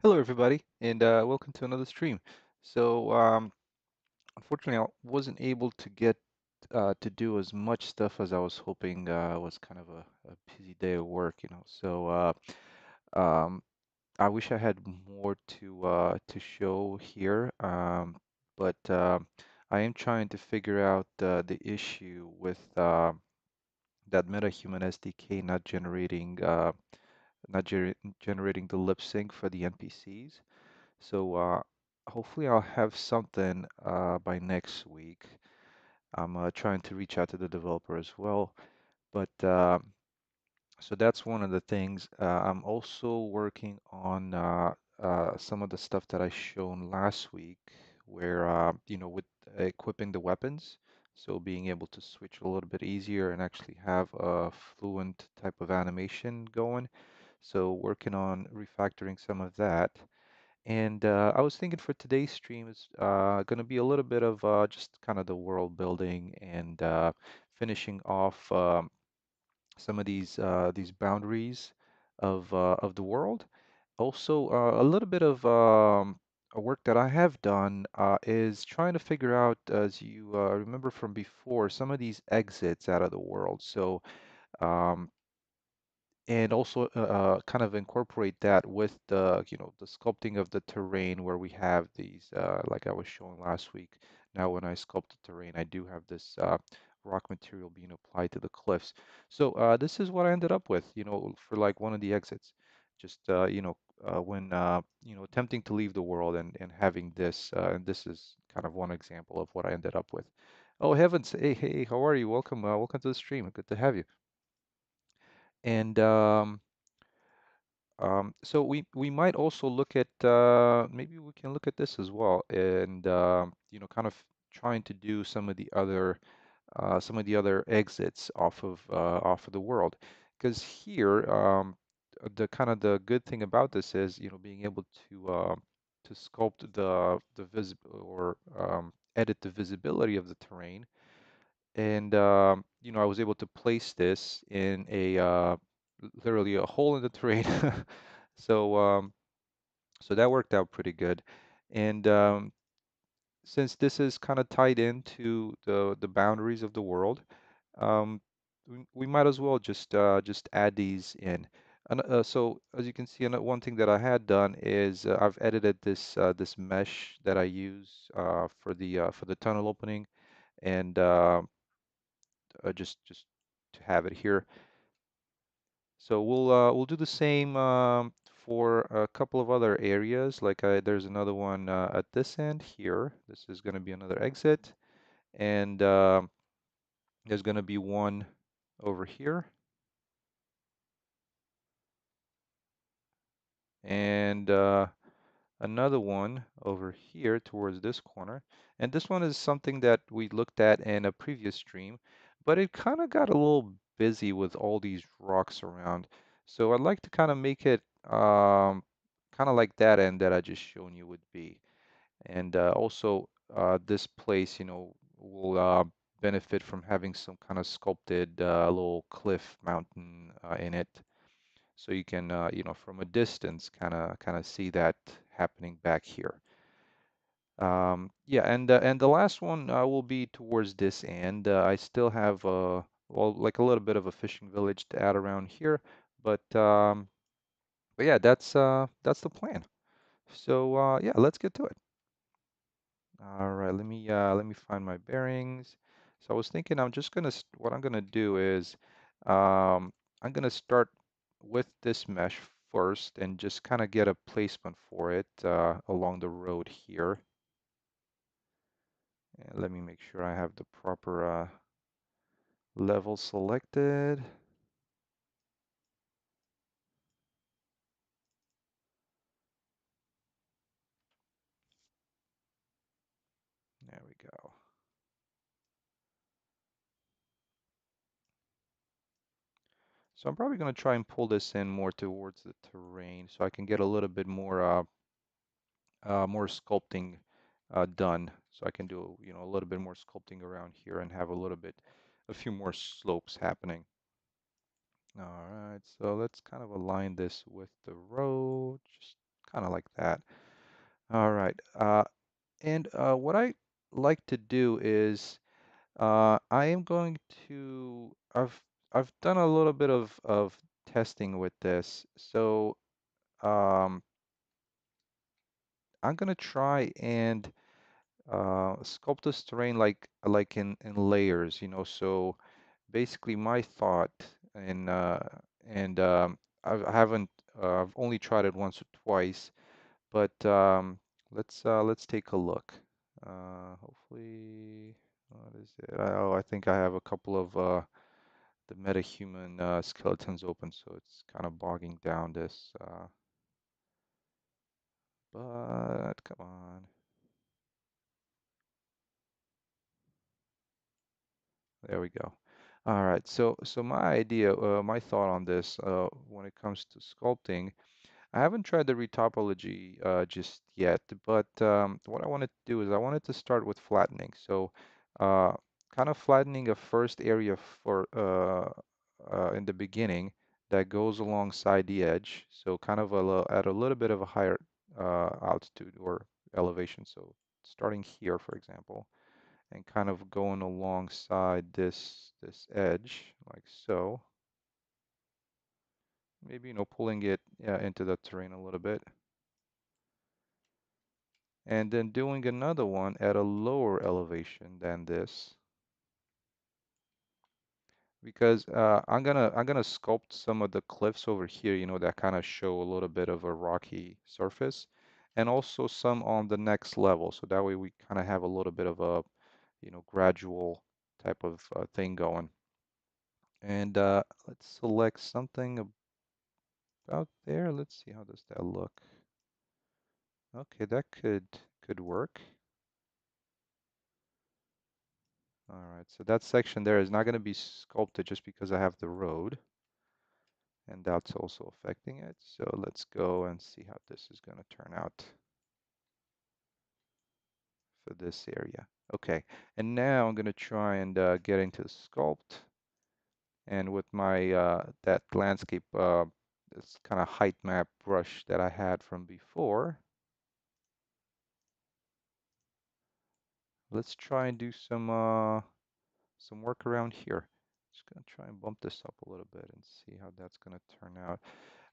Hello, everybody, and welcome to another stream. So, unfortunately, I wasn't able to get to do as much stuff as I was hoping. It was kind of a busy day of work, you know. So, I wish I had more to show here, but I am trying to figure out the issue with that MetaHuman SDK not generating the lip sync for the NPCs. So hopefully I'll have something by next week. I'm trying to reach out to the developer as well. But so that's one of the things. I'm also working on some of the stuff that I shown last week, where with equipping the weapons. So being able to switch a little bit easier and actually have a fluent type of animation going. So working on refactoring some of that. And I was thinking for today's stream is going to be a little bit of just kind of the world building and finishing off some of these boundaries of the world. Also, a little bit of a work that I have done is trying to figure out, as you remember from before, some of these exits out of the world. So um, and also kind of incorporate that with the sculpting of the terrain where we have these like I was showing last week. Now when I sculpt the terrain, I do have this rock material being applied to the cliffs. So this is what I ended up with, for like one of the exits. Just when attempting to leave the world and having this, and this is kind of one example of what I ended up with. Oh heavens, hey, how are you? Welcome to the stream. Good to have you. And so we might also look at maybe we can look at this as well, and kind of trying to do some of the other exits off of the world, because here the kind of the good thing about this is being able to sculpt the visible or edit the visibility of the terrain, and I was able to place this in literally a hole in the terrain. So so that worked out pretty good. And since this is kind of tied into the boundaries of the world, um, we might as well just add these in. And so as you can see, one thing that I had done is I've edited this mesh that I use for the tunnel opening, and just to have it here. So we'll do the same for a couple of other areas. Like there's another one at this end here. This is going to be another exit, and there's going to be one over here, and another one over here towards this corner. And this one is something that we looked at in a previous stream, but it kind of got a little busy with all these rocks around. So I'd like to kind of make it kind of like that end that I just shown you would be. And also this place, will benefit from having some kind of sculpted little cliff mountain in it. So you can, from a distance, kind of see that happening back here. Yeah, and the last one will be towards this end. I still have well, like a little bit of a fishing village to add around here, but yeah, that's the plan. So yeah, let's get to it. All right, let me find my bearings. So I was thinking what I'm gonna do is I'm gonna start with this mesh first and just kind of get a placement for it along the road here. And let me make sure I have the proper level selected. There we go. So I'm probably going to try and pull this in more towards the terrain so I can get a little bit more sculpting done. So I can do, a little bit more sculpting around here and have a few more slopes happening. All right, so let's kind of align this with the road, just kind of like that. All right. And what I like to do is I am going to I've done a little bit of testing with this. So um, I'm gonna try and sculpt this terrain like in layers, you know. So basically, my thought and I haven't I've only tried it once or twice, but let's take a look. Hopefully, what is it? Oh, I think I have a couple of the metahuman skeletons open, so it's kind of bogging down this. But come on, there we go. All right, so my idea, my thought on this, when it comes to sculpting, I haven't tried the retopology just yet, but what I wanted to do is I wanted to start with flattening. So, uh, kind of flattening a first area for in the beginning that goes alongside the edge. So, kind of at a little bit of a higher altitude or elevation. So, starting here, for example, and kind of going alongside this edge like so. Maybe, you know, pulling it into the terrain a little bit. And then doing another one at a lower elevation than this because I'm gonna sculpt some of the cliffs over here, you know, that kind of show a little bit of a rocky surface, and also some on the next level, so that way we kind of have a little bit of a, you know, gradual type of thing going. And let's select something about there. Let's see, how does that look? Okay, that could work. All right, so that section there is not going to be sculpted just because I have the road, and that's also affecting it. So let's go and see how this is going to turn out for this area. Okay, and now I'm going to try and get into sculpt, and with my that landscape, this kind of height map brush that I had from before, let's try and do some work around here. Just gonna try and bump this up a little bit and see how that's gonna turn out.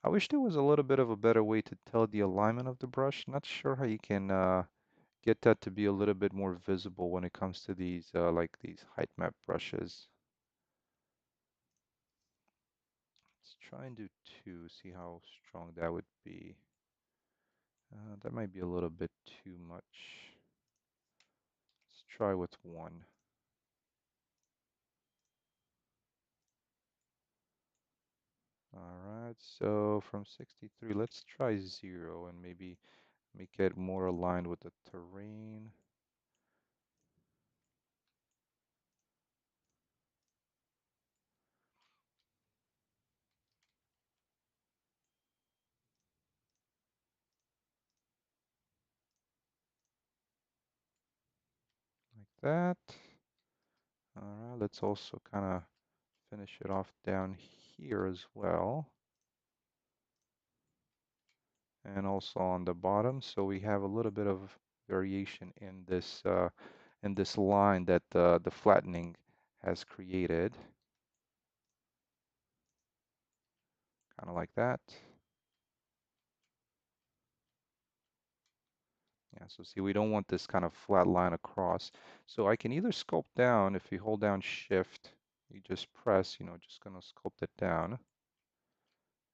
I wish there was a little bit of a better way to tell the alignment of the brush. Not sure how you can get that to be a little bit more visible when it comes to these like these height map brushes. Let's try and do two, see how strong that would be. That might be a little bit too much. Let's try with one. All right, so from 63, let's try 0 and maybe make it more aligned with the terrain. Like that. All right, let's also kind of finish it off down here as well. And also on the bottom, so we have a little bit of variation in this line that the flattening has created, kind of like that. Yeah, so see, we don't want this kind of flat line across. So I can either sculpt down, if you hold down Shift, you just press, you know, just gonna sculpt it down.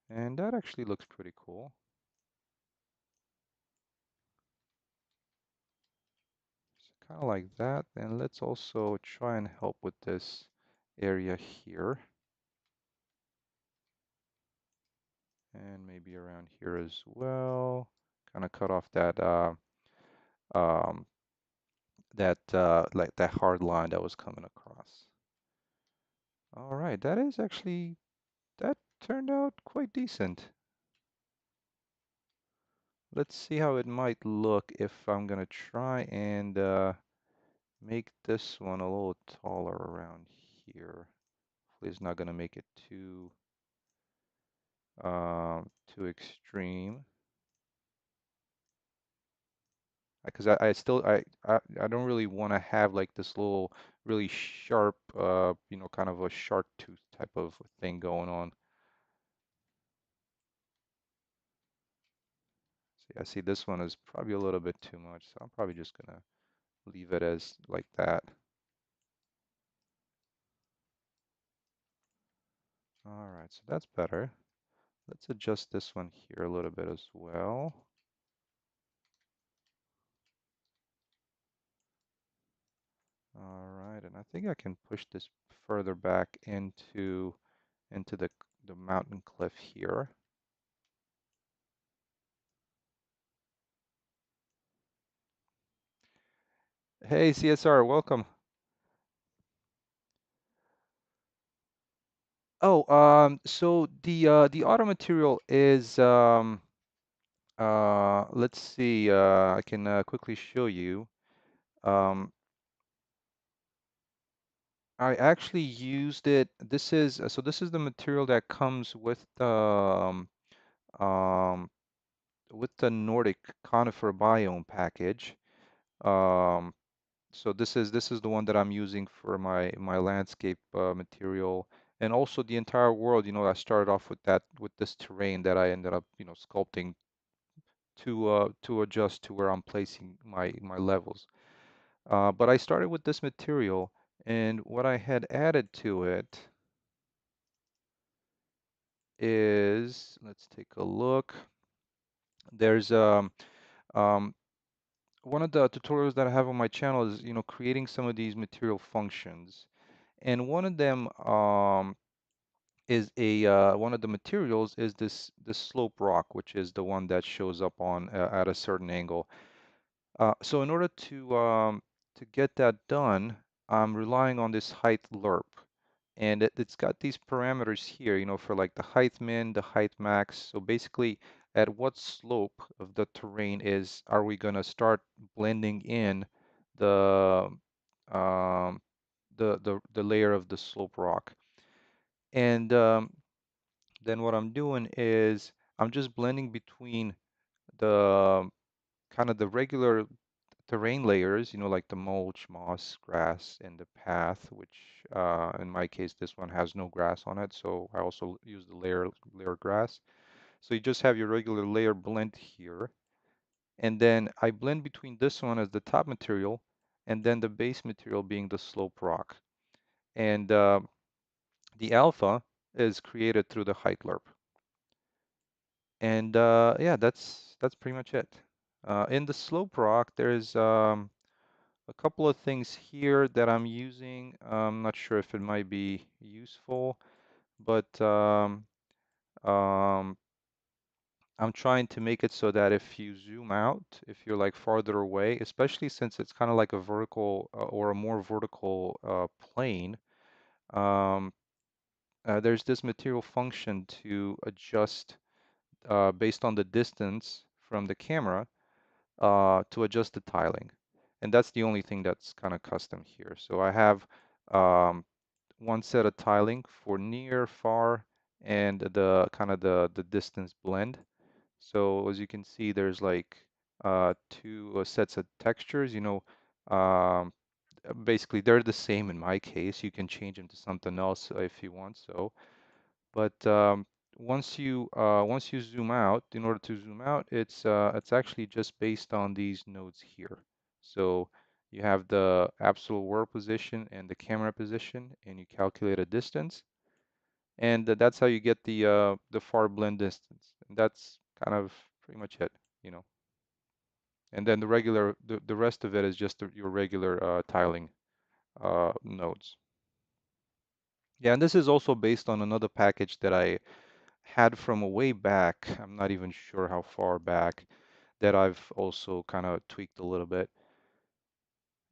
And that actually looks pretty cool. So kind of like that. And let's also try and help with this area here. And maybe around here as well. Kind of cut off um, like that hard line that was coming across. All right, that turned out quite decent. Let's see how it might look if I'm gonna try and make this one a little taller around here. Hopefully it's not gonna make it too extreme. because I still I don't really want to have like this little really sharp kind of a shark tooth type of thing going on. See, I see this one is probably a little bit too much, so I'm probably just gonna leave it as like that. All right, so that's better. Let's adjust this one here a little bit as well. All right, and I think I can push this further back into the mountain cliff here. Hey, CSR, welcome. Oh, so the auto material is let's see, I can quickly show you. Um, I actually used it. This is so this is the material that comes um, with the Nordic conifer biome package. Um, so this is the one that I'm using for my landscape material, and also the entire world. I started off with this terrain that I ended up sculpting to adjust to where I'm placing my levels. But I started with this material, and what I had added to it is, let's take a look. There's um, one of the tutorials that I have on my channel is, creating some of these material functions. And one of them is one of the materials is this slope rock, which is the one that shows up on at a certain angle. So in order to get that done, I'm relying on this height lerp. And it's got these parameters here, for like the height min, the height max. So basically, at what slope of the terrain are we going to start blending in the um, the layer of the slope rock? And then what I'm doing is I'm just blending between the kind of the regular terrain layers, like the mulch, moss, grass, and the path, which in my case, this one has no grass on it. So I also use the layer grass. So you just have your regular layer blend here. And then I blend between this one as the top material and then the base material being the slope rock. And the alpha is created through the height lerp. And yeah, that's pretty much it. In the slope rock, there's a couple of things here that I'm using. I'm not sure if it might be useful, but um, I'm trying to make it so that if you zoom out, if you're like farther away, especially since it's kind of like a vertical or a more vertical plane, um, there's this material function to adjust based on the distance from the camera to adjust the tiling. And that's the only thing that's kind of custom here. So I have um, one set of tiling for near, far, and the kind of the distance blend. So as you can see, there's like two sets of textures. Um, basically they're the same in my case. You can change them to something else if you want so. But once you zoom out, in order to zoom out, it's actually just based on these nodes here. So you have the absolute world position and the camera position, and you calculate a distance, and that's how you get the far blend distance. And that's kind of pretty much it. And then the rest of it is just your regular tiling nodes. Yeah, and this is also based on another package that I had from a way back. I'm not even sure how far back that I've also kind of tweaked a little bit.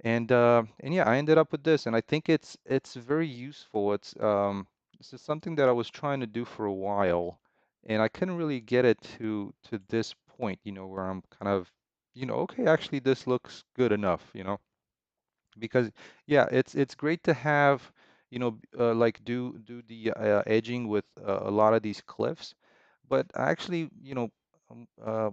And yeah, I ended up with this, and I think it's very useful. This is something that I was trying to do for a while, and I couldn't really get it to this point, where I'm kind of, okay, actually this looks good enough. Because yeah, it's great to have, like do the edging with a lot of these cliffs, but actually, um, uh,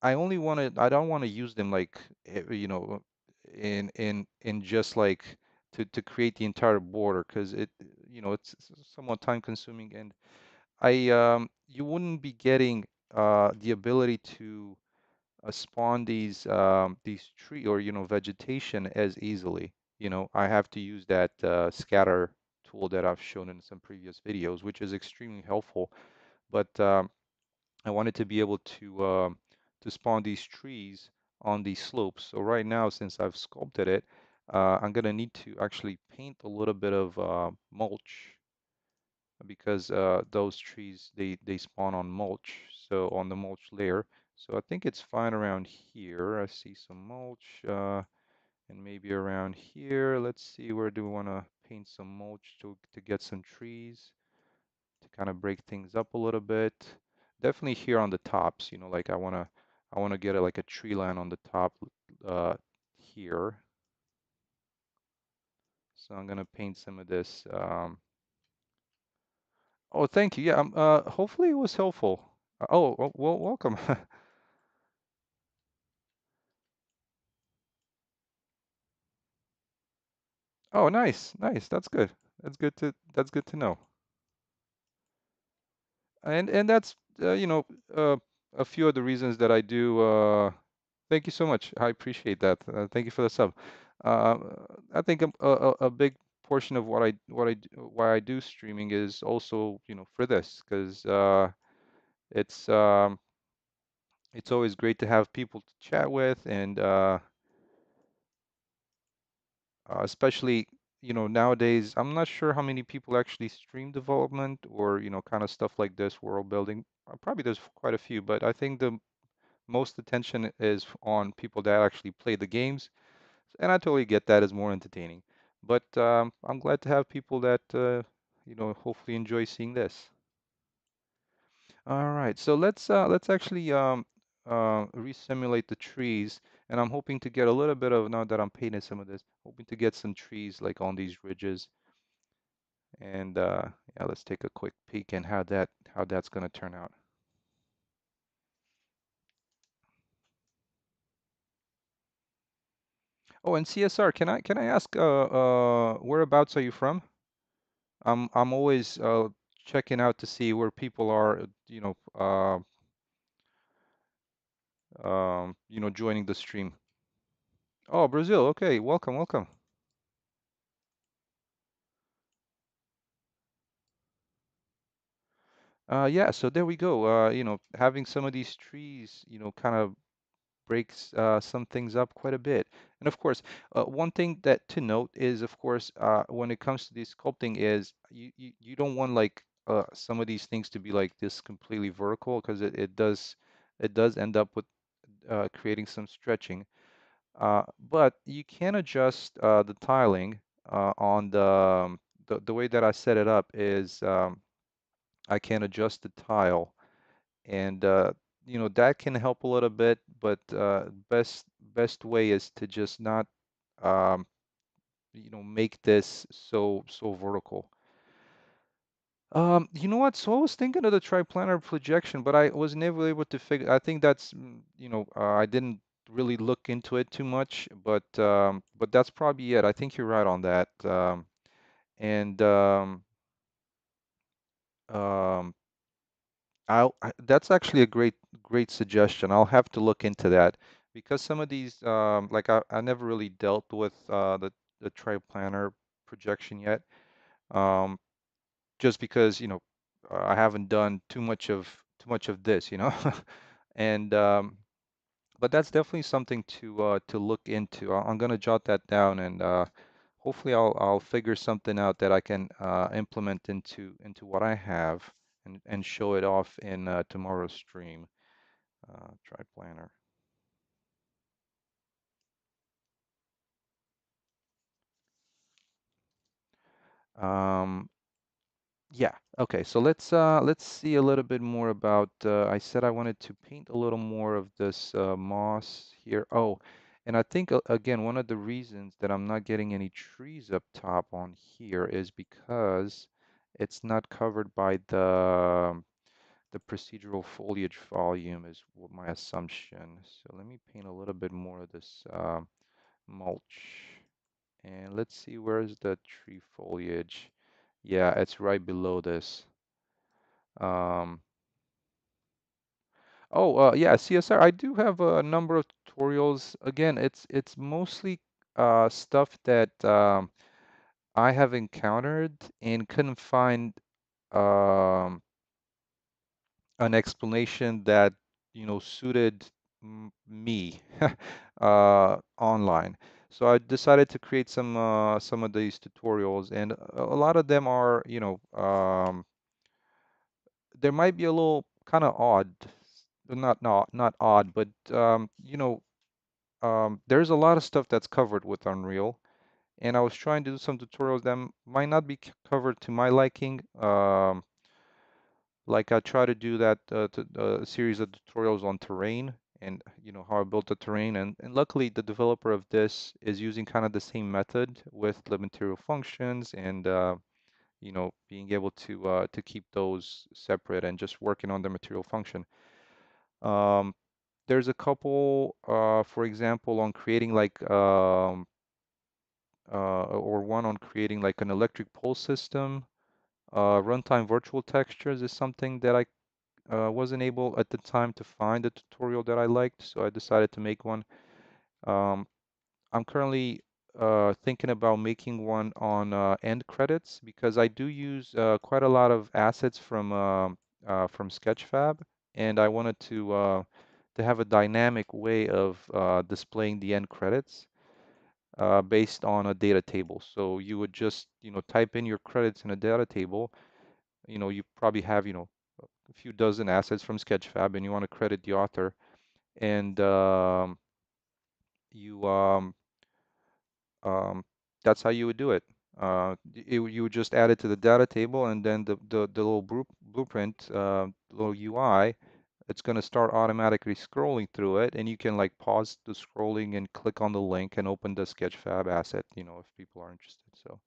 I only want to, I don't want to use them like, in just like to create the entire border because it's somewhat time consuming and you wouldn't be getting the ability to spawn these tree or vegetation as easily. I have to use that scatter tool that I've shown in some previous videos, which is extremely helpful. But I wanted to be able to spawn these trees on these slopes. So right now, since I've sculpted it, I'm gonna need to actually paint a little bit of mulch because those trees they spawn on mulch, so on the mulch layer. So I think it's fine around here. I see some mulch and maybe around here. Let's see, where do we want to paint some mulch to get some trees to kind of break things up a little bit. Definitely here on the tops, like I want to get like a tree line on the top uh, here. So I'm gonna paint some of this. Oh, thank you. Yeah, hopefully it was helpful. Well, welcome. Oh, nice, nice. That's good. That's good to know. And that's uh, a few of the reasons that I do. Thank you so much. I appreciate that. Thank you for the sub. Uh, I think a big portion of why I do streaming is also for this because it's um, it's always great to have people to chat with and especially nowadays I'm not sure how many people actually stream development or kind of stuff like this world building. Probably there's quite a few, but I think the most attention is on people that actually play the games, and I totally get that as more entertaining. But I'm glad to have people that hopefully enjoy seeing this. All right, so let's actually resimulate the trees, and I'm hoping to get a little bit of, now that I'm painting some of this, hoping to get some trees like on these ridges. And yeah, let's take a quick peek and how that's gonna turn out. Oh, and CSR, can I ask whereabouts are you from? I'm always checking out to see where people are, joining the stream. Oh, Brazil. Okay, welcome, welcome. Yeah, so there we go. Having some of these trees, kind of breaks some things up quite a bit. And of course, one thing that to note is, of course, when it comes to this sculpting, is you don't want like some of these things to be like this completely vertical because it does end up with creating some stretching. But you can adjust the tiling on the way that I set it up is I can adjust the tile and that can help a little bit, but best way is to just not um, make this so vertical. You know what? So I was thinking of the triplanar projection, but I was never able to figure. I think that's I didn't really look into it too much, but that's probably it. I think you're right on that. And um, that's actually a great suggestion. I'll have to look into that because some of these, like I never really dealt with the triplanar projection yet. Um, just because I haven't done too much of this, and but that's definitely something to look into. I'm gonna jot that down and hopefully I'll figure something out that I can implement into what I have and show it off in tomorrow's stream. Triplanner. Um, yeah. Okay. So let's see a little bit more about. I said I wanted to paint a little more of this moss here. Oh, and I think again one of the reasons that I'm not getting any trees up top on here is because it's not covered by the procedural foliage volume is what my assumption. So let me paint a little bit more of this mulch. And let's see, where's the tree foliage? Yeah, it's right below this. Um, yeah, CSR. I do have a number of tutorials. Again, it's mostly stuff that I have encountered and couldn't find um, an explanation that suited me online. So I decided to create some of these tutorials, and a lot of them are, there might be a little kind of odd, not odd, but there's a lot of stuff that's covered with Unreal, and I was trying to do some tutorials that might not be covered to my liking. Like I try to do that series of tutorials on terrain and how I built the terrain, and luckily the developer of this is using kind of the same method with the material functions and being able to keep those separate and just working on the material function. Um, there's a couple, for example, on creating like or one on creating like an electric pole system. Runtime virtual textures is something that I wasn't able at the time to find a tutorial that I liked, so I decided to make one. Um, I'm currently thinking about making one on end credits because I do use quite a lot of assets from Sketchfab, and I wanted to have a dynamic way of displaying the end credits based on a data table. So you would just type in your credits in a data table. You probably have a few dozen assets from Sketchfab, and you want to credit the author, and you um, that's how you would do it. You would just add it to the data table, and then the little blueprint, little UI, it's going to start automatically scrolling through it, and you can like pause the scrolling and click on the link and open the Sketchfab asset, if people are interested. So.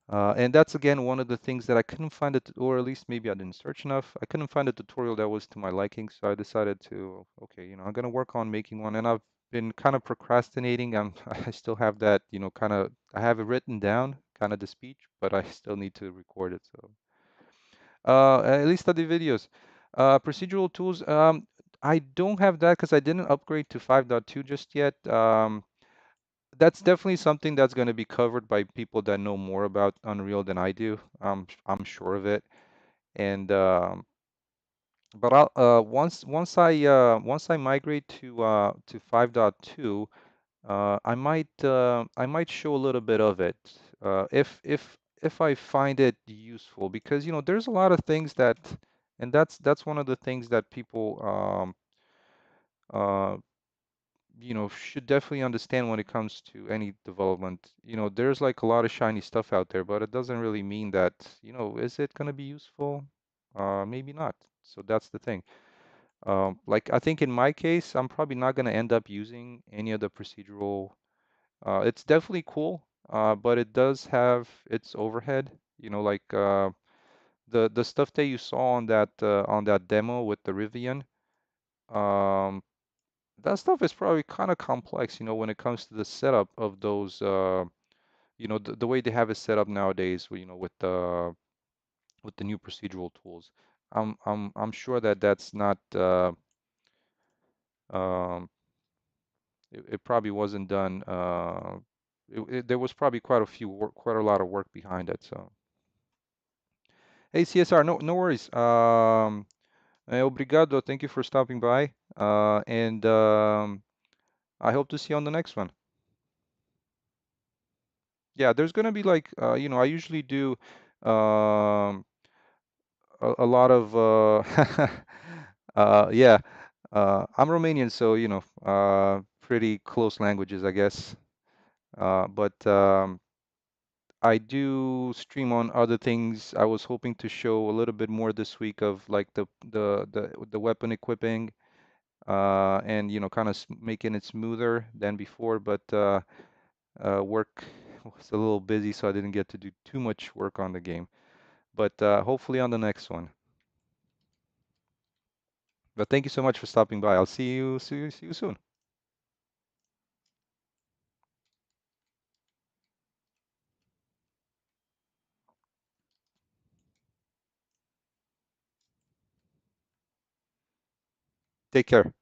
And that's again one of the things that I couldn't find it, or at least maybe I didn't search enough. I couldn't find a tutorial that was to my liking, so I decided to, okay, I'm gonna work on making one. And I've been kind of procrastinating. I still have that, I have it written down, kind of the speech, but I still need to record it. So, at least the videos. Procedural tools. I don't have that because I didn't upgrade to 5.2 just yet. That's definitely something that's going to be covered by people that know more about Unreal than I do. I'm sure of it. And but once I migrate to 5.2, I might show a little bit of it if I find it useful because there's a lot of things that, and that's one of the things that people uh, should definitely understand when it comes to any development. There's like a lot of shiny stuff out there, but it doesn't really mean that, is it going to be useful? Maybe not. So that's the thing. Like I think in my case, I'm probably not going to end up using any of the procedural. It's definitely cool, but it does have its overhead. Like the stuff that you saw on that demo with the Rivian. Um, that stuff is probably kind of complex, when it comes to the setup of those, the way they have it set up nowadays, with the new procedural tools. I'm sure that that's not, um, it probably wasn't done. There was probably quite a lot of work behind it. So, hey, CSR, no worries. Obrigado. Thank you for stopping by. And I hope to see you on the next one. Yeah, there's gonna be like, I usually do um, a lot of yeah. I'm Romanian, so pretty close languages, I guess. But I do stream on other things. I was hoping to show a little bit more this week of like the weapon equipping, and kind of making it smoother than before, but work was a little busy, so I didn't get to do too much work on the game. But hopefully on the next one. But thank you so much for stopping by. I'll see you soon. Take care.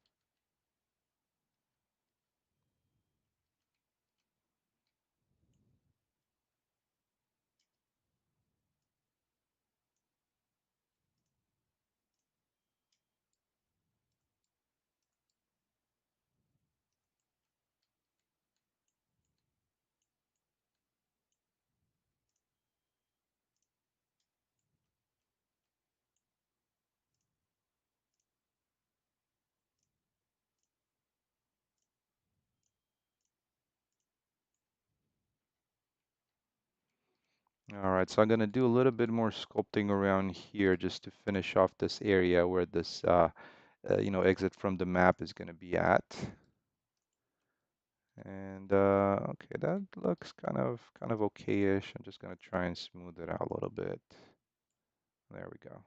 All right, so I'm gonna do a little bit more sculpting around here just to finish off this area where this exit from the map is gonna be at. And okay, that looks kind of okay-ish. I'm just gonna try and smooth it out a little bit. There we go.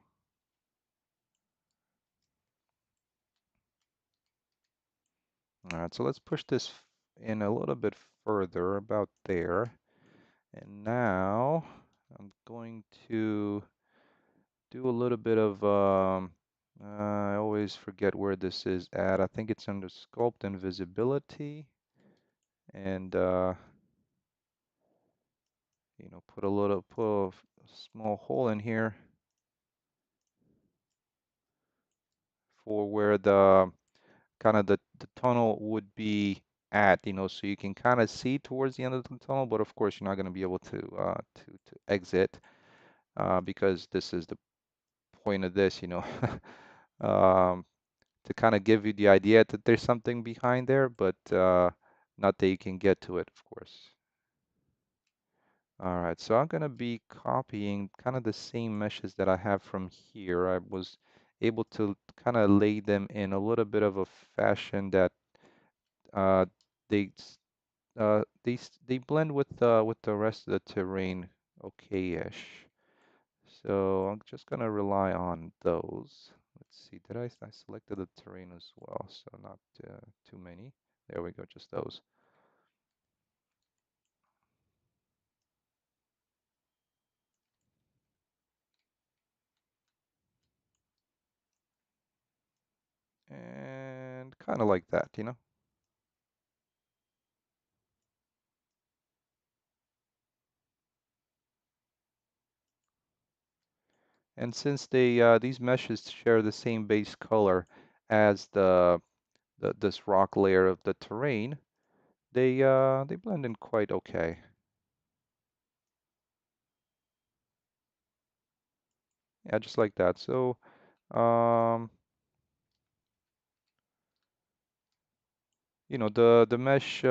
All right, so let's push this in a little bit further, about there. And now I'm going to do a little bit of, I always forget where this is at. I think it's under sculpt and visibility. And, put a small hole in here for where the kind of the tunnel would be at, so you can kind of see towards the end of the tunnel, but of course you're not going to be able to exit because this is the point of this, um, to kind of give you the idea that there's something behind there, but not that you can get to it, of course. All right, so I'm going to be copying kind of the same meshes that I have from here. I was able to kind of lay them in a little bit of a fashion that uh, they they blend with the rest of the terrain okay-ish. So I'm just gonna rely on those. Let's see, did I selected the terrain as well, so not too many. There we go, just those. And kind of like that. And since these meshes share the same base color as the this rock layer of the terrain, they blend in quite okay. Yeah, just like that. So um, the mesh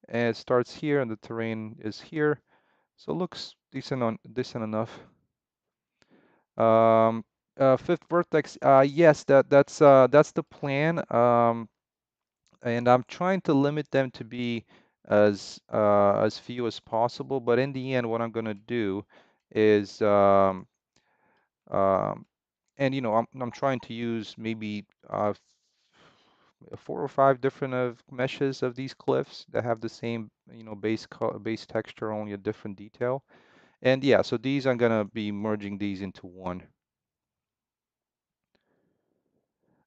it starts here and the terrain is here, so it looks decent enough. Um, Fifth vertex, yes, that's the plan. And I'm trying to limit them to be as few as possible. But in the end, what I'm gonna do is um, and I'm trying to use maybe 4 or 5 different of meshes of these cliffs that have the same base texture, only a different detail. And yeah, so these I'm gonna be merging these into one.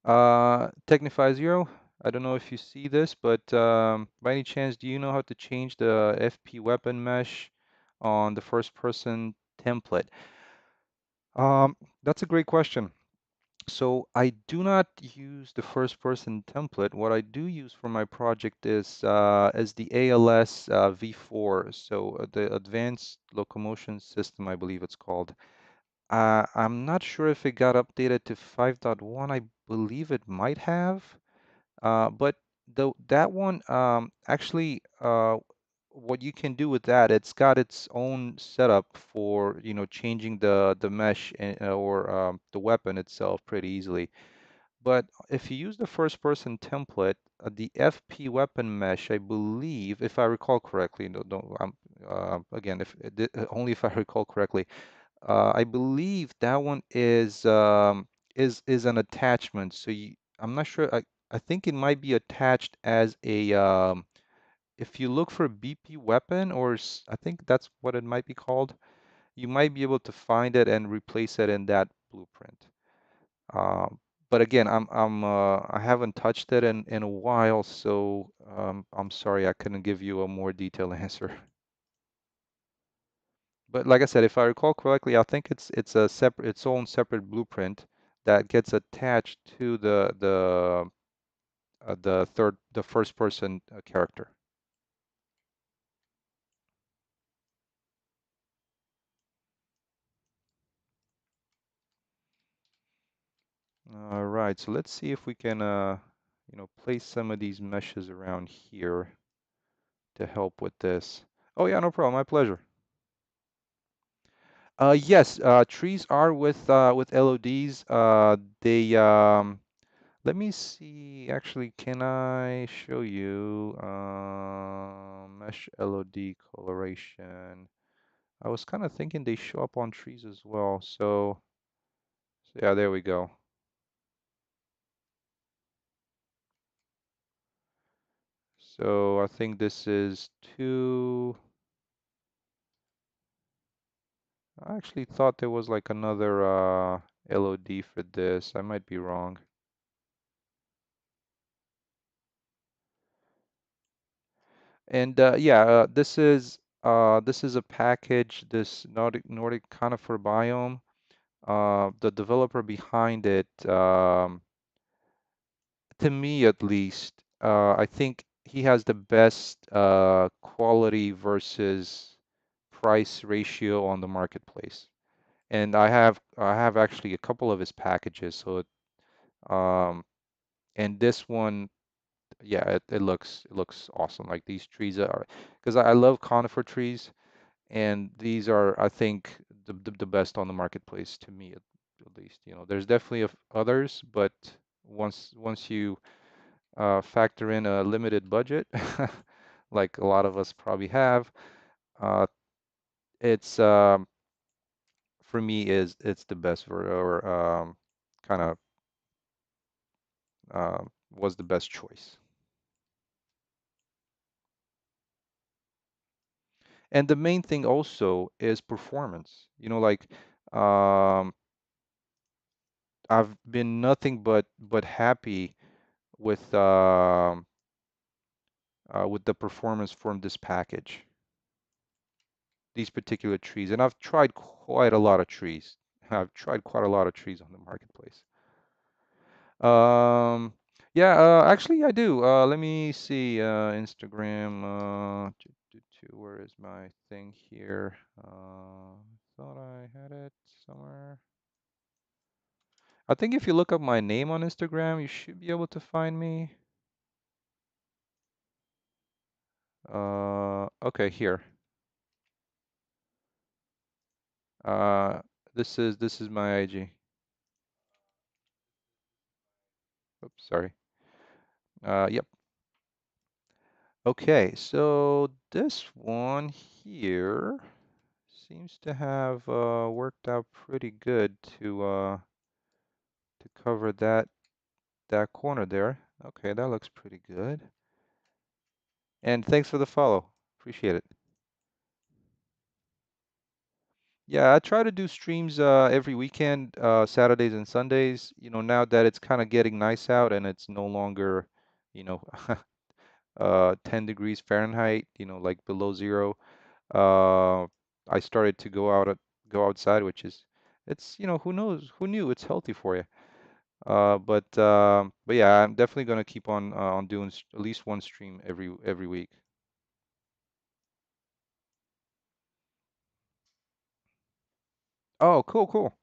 Technify Zero, I don't know if you see this, but by any chance, do you know how to change the FP weapon mesh on the first person template? That's a great question. So I do not use the first person template. What I do use for my project is the ALS V4, so the Advanced Locomotion System, I believe it's called. I'm not sure if it got updated to 5.1. I believe it might have. But that one actually what you can do with that, it's got its own setup for changing the mesh or the weapon itself pretty easily. But if you use the first person template, the FP weapon mesh, I believe, if I recall correctly, no, don't, again, only if I recall correctly, I believe that one is is an attachment. So I'm not sure. I think it might be attached as a if you look for BP weapon I think that's what it might be called. You might be able to find it and replace it in that blueprint. Um, but again, I haven't touched it in a while, so I'm sorry I couldn't give you a more detailed answer. But like I said, if I recall correctly, I think it's a separate its own separate blueprint that gets attached to the first person character. All right, so let's see if we can place some of these meshes around here to help with this. Oh yeah, no problem, my pleasure. Yes, trees are with LODs. They let me see. Actually, can I show you mesh LOD coloration? I was kind of thinking they show up on trees as well. So yeah, there we go. So I think this is two. I actually thought there was like another LOD for this. I might be wrong. And yeah, this is a package, this Nordic conifer biome. The developer behind it, to me at least, I think he has the best quality versus price ratio on the marketplace. And I have actually a couple of his packages, so um, and this one, yeah, it looks awesome. Like these trees are, because I love conifer trees, and these are, I think, the best on the marketplace to me at least. There's definitely others, but once you factor in a limited budget, like a lot of us probably have, uh, it's for me is it's the best or kind of was the best choice. And the main thing also is performance. Like um, I've been nothing but happy with with the performance from this package, these particular trees. And I've tried quite a lot of trees. I've tried quite a lot of trees on the marketplace. Um, yeah, actually I do. Let me see, Instagram, where is my thing here? Thought I had it somewhere. I think if you look up my name on Instagram, you should be able to find me. Okay, here. Uh, this is my IG. Oops, sorry. Yep. Okay, so this one here seems to have worked out pretty good to cover that corner there. Okay, that looks pretty good. And thanks for the follow. Appreciate it. Yeah, I try to do streams every weekend, Saturdays and Sundays. Now that it's kind of getting nice out and it's no longer, you know, 10 degrees Fahrenheit, like below zero. Uh, I started to go outside, which is, who knows, who knew it's healthy for you. But yeah, I'm definitely gonna keep on doing at least one stream every week. Oh, cool, cool.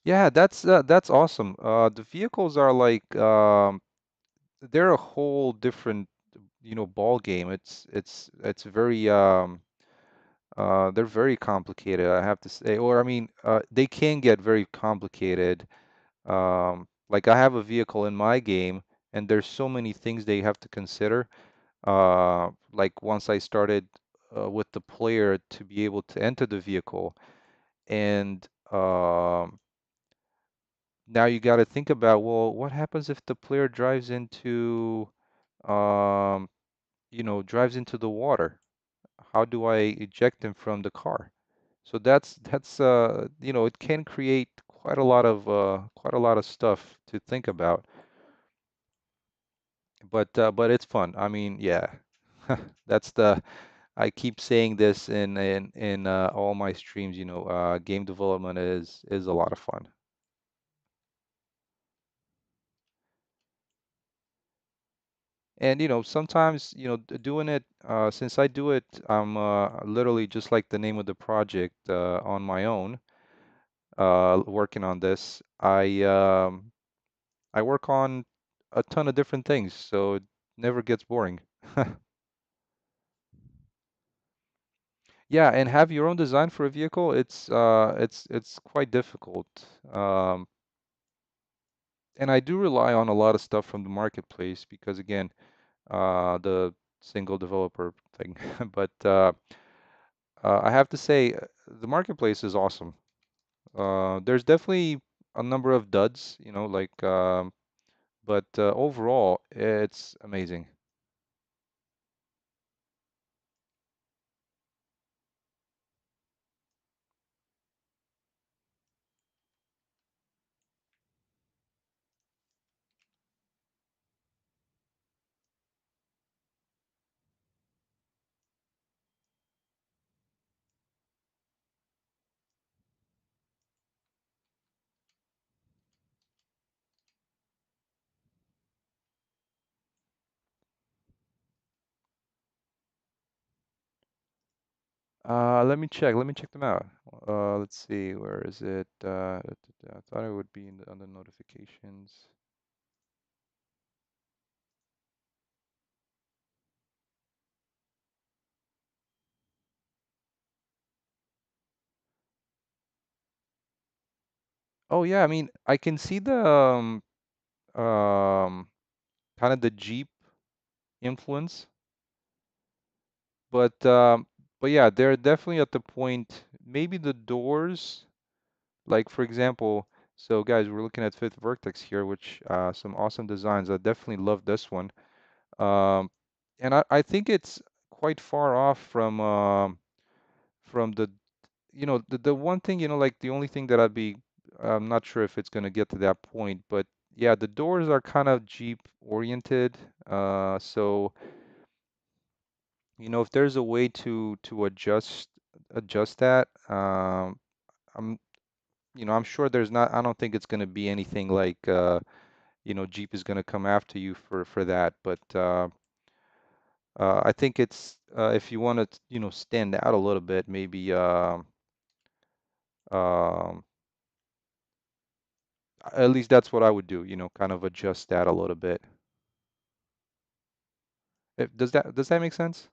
Yeah, that's awesome. The vehicles are like they're a whole different, ball game. It's very they're very complicated, I have to say. Or I mean, they can get very complicated. Like I have a vehicle in my game, and there's so many things they have to consider. Like once I started with the player to be able to enter the vehicle, and Um, Now you got to think about, well, what happens if the player drives into, um, drives into the water? How do I eject him from the car? So it can create quite a lot of stuff to think about, but it's fun. I mean, yeah, that's the I keep saying this in all my streams, game development is a lot of fun. And sometimes, doing it since I do it, I'm literally just like the name of the project on my own, working on this. I work on a ton of different things, so it never gets boring. Yeah, and have your own design for a vehicle, it's quite difficult. Um, and I do rely on a lot of stuff from the marketplace because again, the single developer thing. But I have to say, the marketplace is awesome. There's definitely a number of duds, but overall, it's amazing. Let me check. Let me check them out. Let's see. Where is it? I thought it would be under notifications. Oh yeah, I mean, I can see the um kind of the Jeep influence, but um but yeah, they're definitely at the point. Maybe the doors, like for example. So guys, we're looking at Fifth Vertex here, which some awesome designs. I definitely love this one. Um, and I think it's quite far off from the one thing, like the only thing that I'm not sure if it's going to get to that point, but yeah, the doors are kind of Jeep oriented. So, if there's a way to adjust that, I'm, I'm sure there's not, I don't think it's going to be anything like, Jeep is going to come after you for that, but I think it's if you want to, stand out a little bit, maybe um, at least that's what I would do, kind of adjust that a little bit. Does that make sense?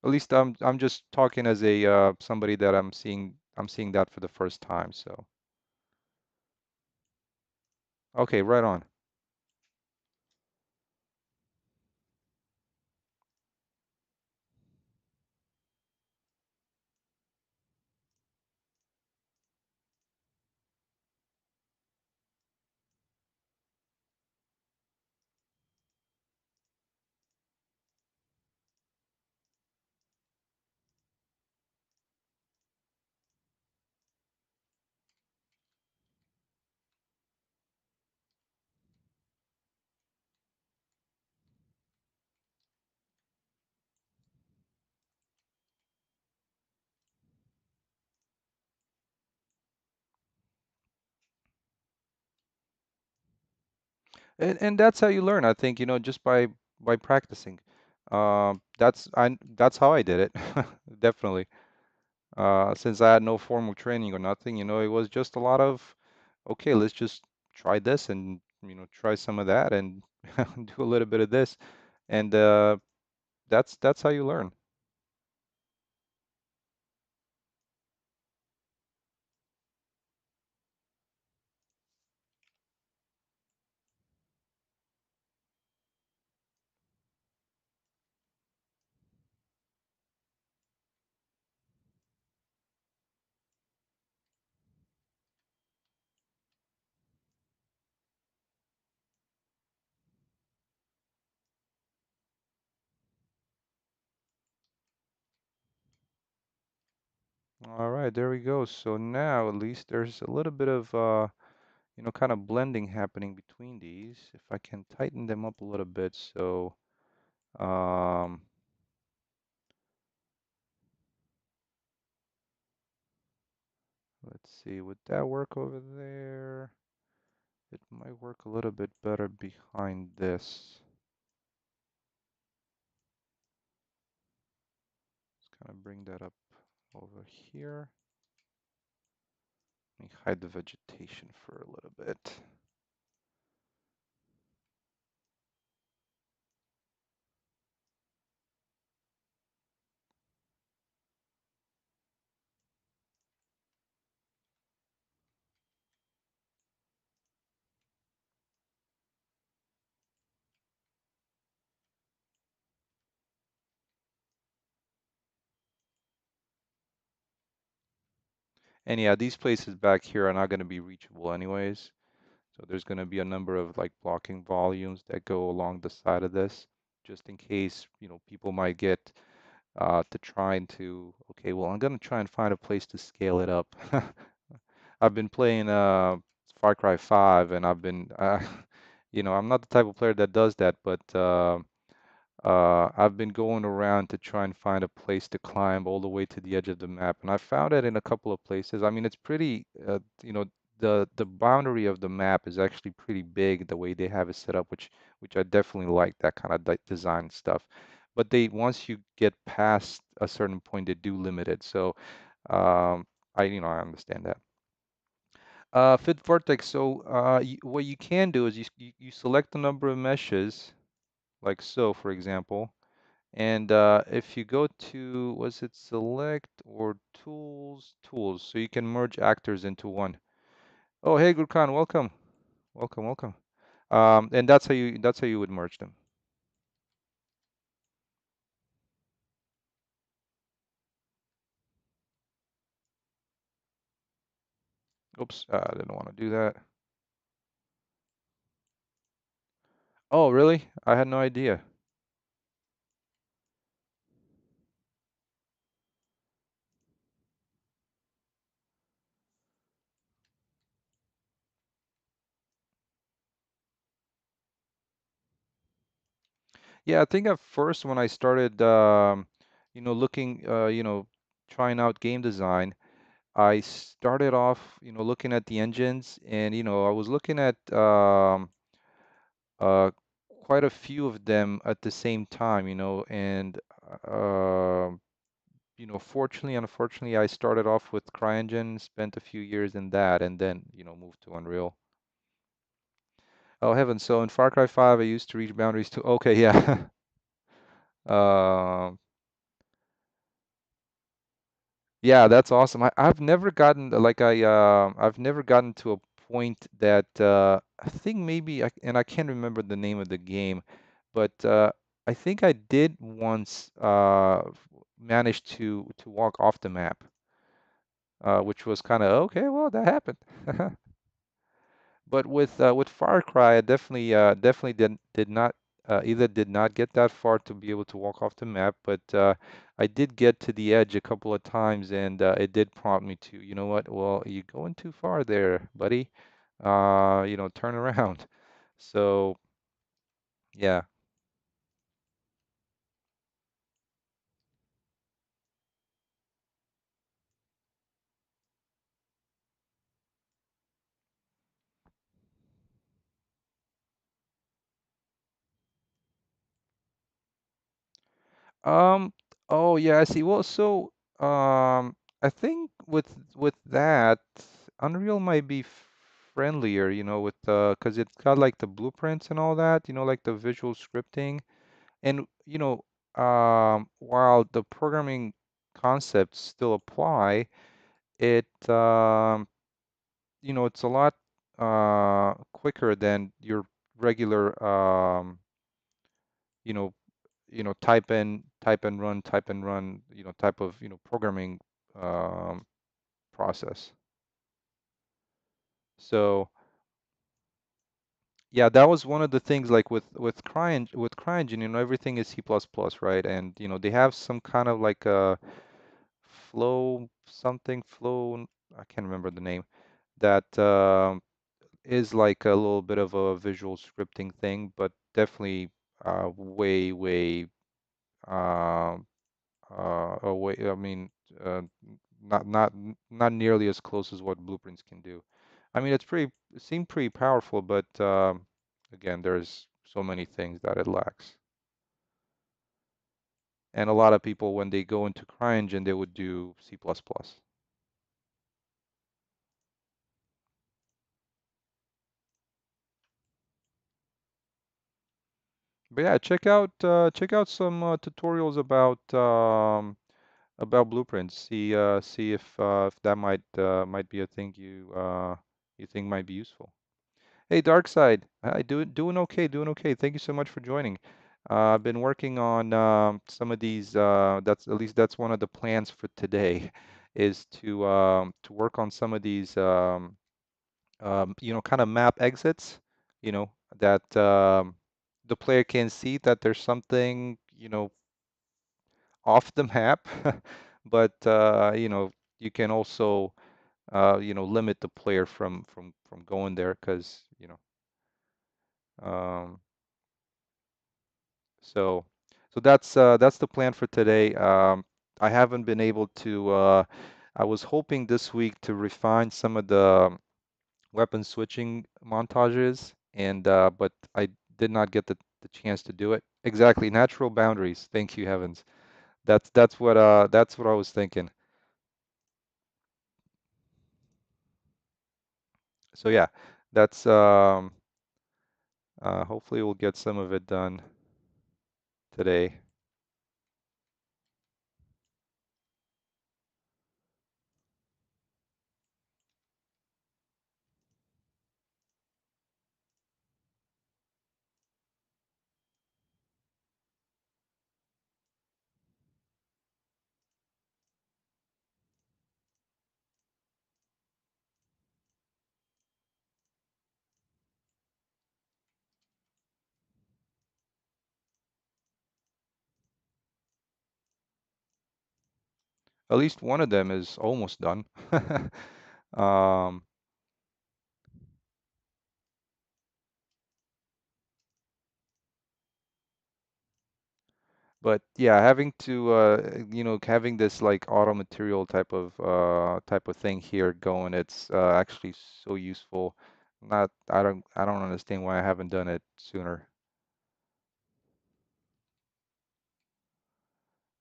At least I'm just talking as a somebody that I'm seeing that for the first time. So okay, right on. And that's how you learn. I think, just by practicing. That's how I did it. Definitely. Since I had no formal training or nothing, it was just a lot of, okay, let's just try this and, try some of that and do a little bit of this. And that's how you learn. All right, there we go. So now at least there's a little bit of kind of blending happening between these. If I can tighten them up a little bit, so um, let's see, would that work over there? It might work a little bit better behind this. Let's kind of bring that up over here. Let me hide the vegetation for a little bit. And yeah, these places back here are not going to be reachable anyways. So there's going to be a number of like blocking volumes that go along the side of this, just in case, people might get to trying to, okay, well, I'm going to try and find a place to scale it up. I've been playing Far Cry 5 and I've been, I'm not the type of player that does that, but I've been going around to try and find a place to climb all the way to the edge of the map, and I found it in a couple of places. I mean, it's pretty, the boundary of the map is actually pretty big the way they have it set up, which I definitely like that kind of design stuff. But they once you get past a certain point, they do limit it. So I understand that. Fit Vortex. So what you can do is you select the number of meshes, like so, for example. And if you go to, was it select or tools? Tools. So you can merge actors into one. Oh, hey, Gurkhan, welcome. Welcome, welcome. And that's how you would merge them. Oops, I didn't want to do that. Oh, really? I had no idea. Yeah, I think at first when I started, looking, trying out game design, I started off, looking at the engines, and I was looking at uh, quite a few of them at the same time, and uh, fortunately, unfortunately, I started off with CryEngine, spent a few years in that, and then, moved to Unreal. Oh, heaven. So in Far Cry 5, I used to reach boundaries too. Okay, yeah. Um, yeah, that's awesome. I've never gotten I've never gotten to a point that I think maybe and I can't remember the name of the game, but I think I did once manage to walk off the map, which was kind of okay. Well, that happened. But with Far Cry, I definitely did not either did not get that far to be able to walk off the map, but I did get to the edge a couple of times, and it did prompt me to, you know what? Well, you're going too far there, buddy. Turn around. So yeah. Um. Oh yeah, I see. Well, so I think with that, Unreal might be friendlier, with because it's got like the blueprints and all that, like the visual scripting. And while the programming concepts still apply, it it's a lot quicker than your regular you know type and run, type of programming um, process. So yeah, that was one of the things like with CryEngine, everything is C++, right? And they have some kind of like a Flow something, Flow, I can't remember the name, that is like a little bit of a visual scripting thing, but definitely way uh, away. I mean, uh, not nearly as close as what Blueprints can do. I mean, it seemed pretty powerful, but again, there's so many things that it lacks. And a lot of people, when they go into CryEngine, they would do C++. But yeah, check out some tutorials about Blueprints. See if that might be a thing you think might be useful. Hey, Darkside. Hi, doing okay, doing okay. Thank you so much for joining. I've been working on some of these. That's at least that's one of the plans for today, is to work on some of these kind of map exits. That the player can see that there's something off the map, but you can also limit the player from going there because um, So, so that's the plan for today. I haven't been able to. I was hoping this week to refine some of the weapon switching montages, and but I did not get the chance to do it. Exactly, natural boundaries. Thank you, heavens. That's what I was thinking. So yeah, that's hopefully we'll get some of it done today. At least one of them is almost done. Um, But yeah, having to having this like auto material type of thing here going, it's actually so useful. Not I don't understand why I haven't done it sooner.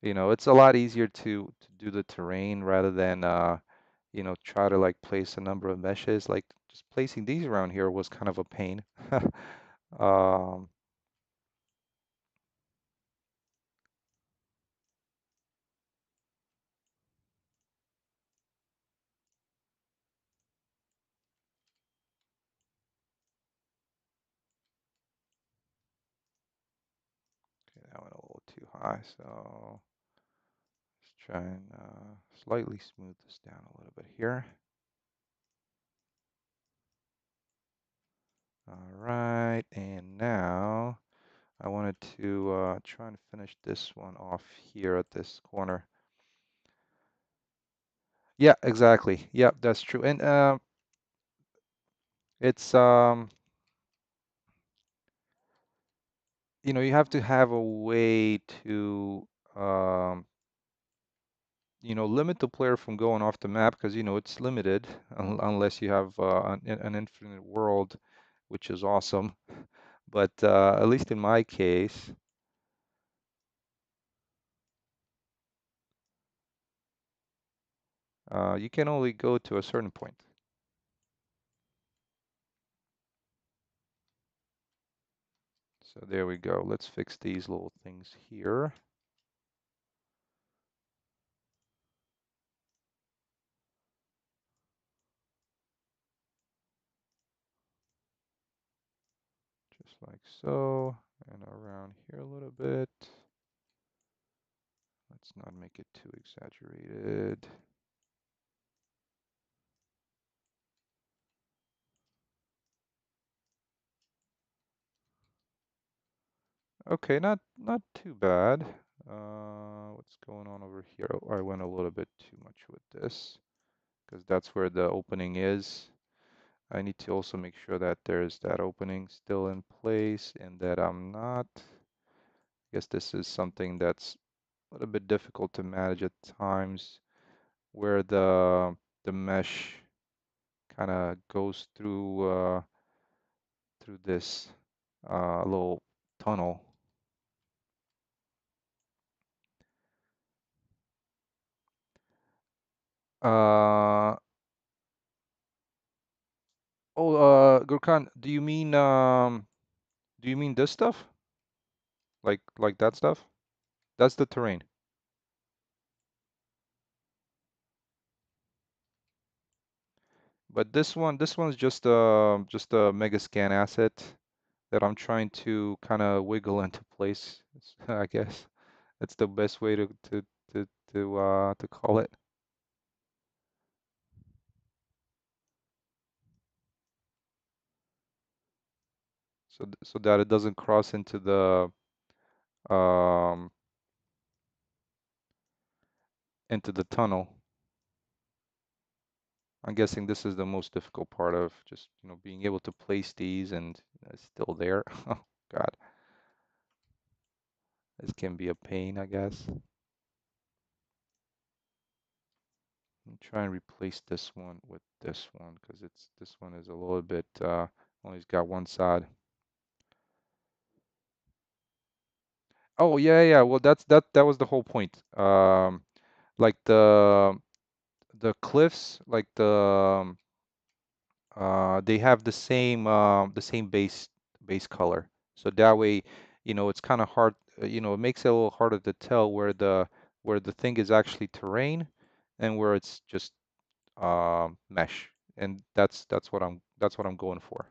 It's a lot easier to do the terrain rather than try to like place a number of meshes. Like just placing these around here was kind of a pain. Um, okay, that went a little too high, so let's try and slightly smooth this down a little bit here. All right, and now I wanted to try and finish this one off here at this corner. Yeah, exactly. Yeah, that's true. And it's you have to have a way to um, limit the player from going off the map because it's limited unless you have an infinite world, which is awesome. But at least in my case, you can only go to a certain point. So there we go. Let's fix these little things here. Just like so, and around here a little bit. Let's not make it too exaggerated. Okay, not too bad. What's going on over here? Oh, I went a little bit too much with this because that's where the opening is. I need to also make sure that there's that opening still in place and that I'm not. I guess this is something that's a little bit difficult to manage at times where the mesh kind of goes through this little tunnel. Uh, Gurkhan, do you mean this stuff? Like that stuff? That's the terrain. But this one's just a Megascan asset that I'm trying to kind of wiggle into place. I guess that's the best way to to call it. So that it doesn't cross um into the tunnel. I'm guessing this is the most difficult part of just, being able to place these and it's still there. Oh God, this can be a pain, I guess. Try and replace this one with this one because this one is a little bit only got one side. Oh yeah. Well, that was the whole point. Like the cliffs, like they have the same base color. So that way, it's kind of hard, it makes it a little harder to tell where the thing is actually terrain and where it's just mesh. And that's what I'm going for.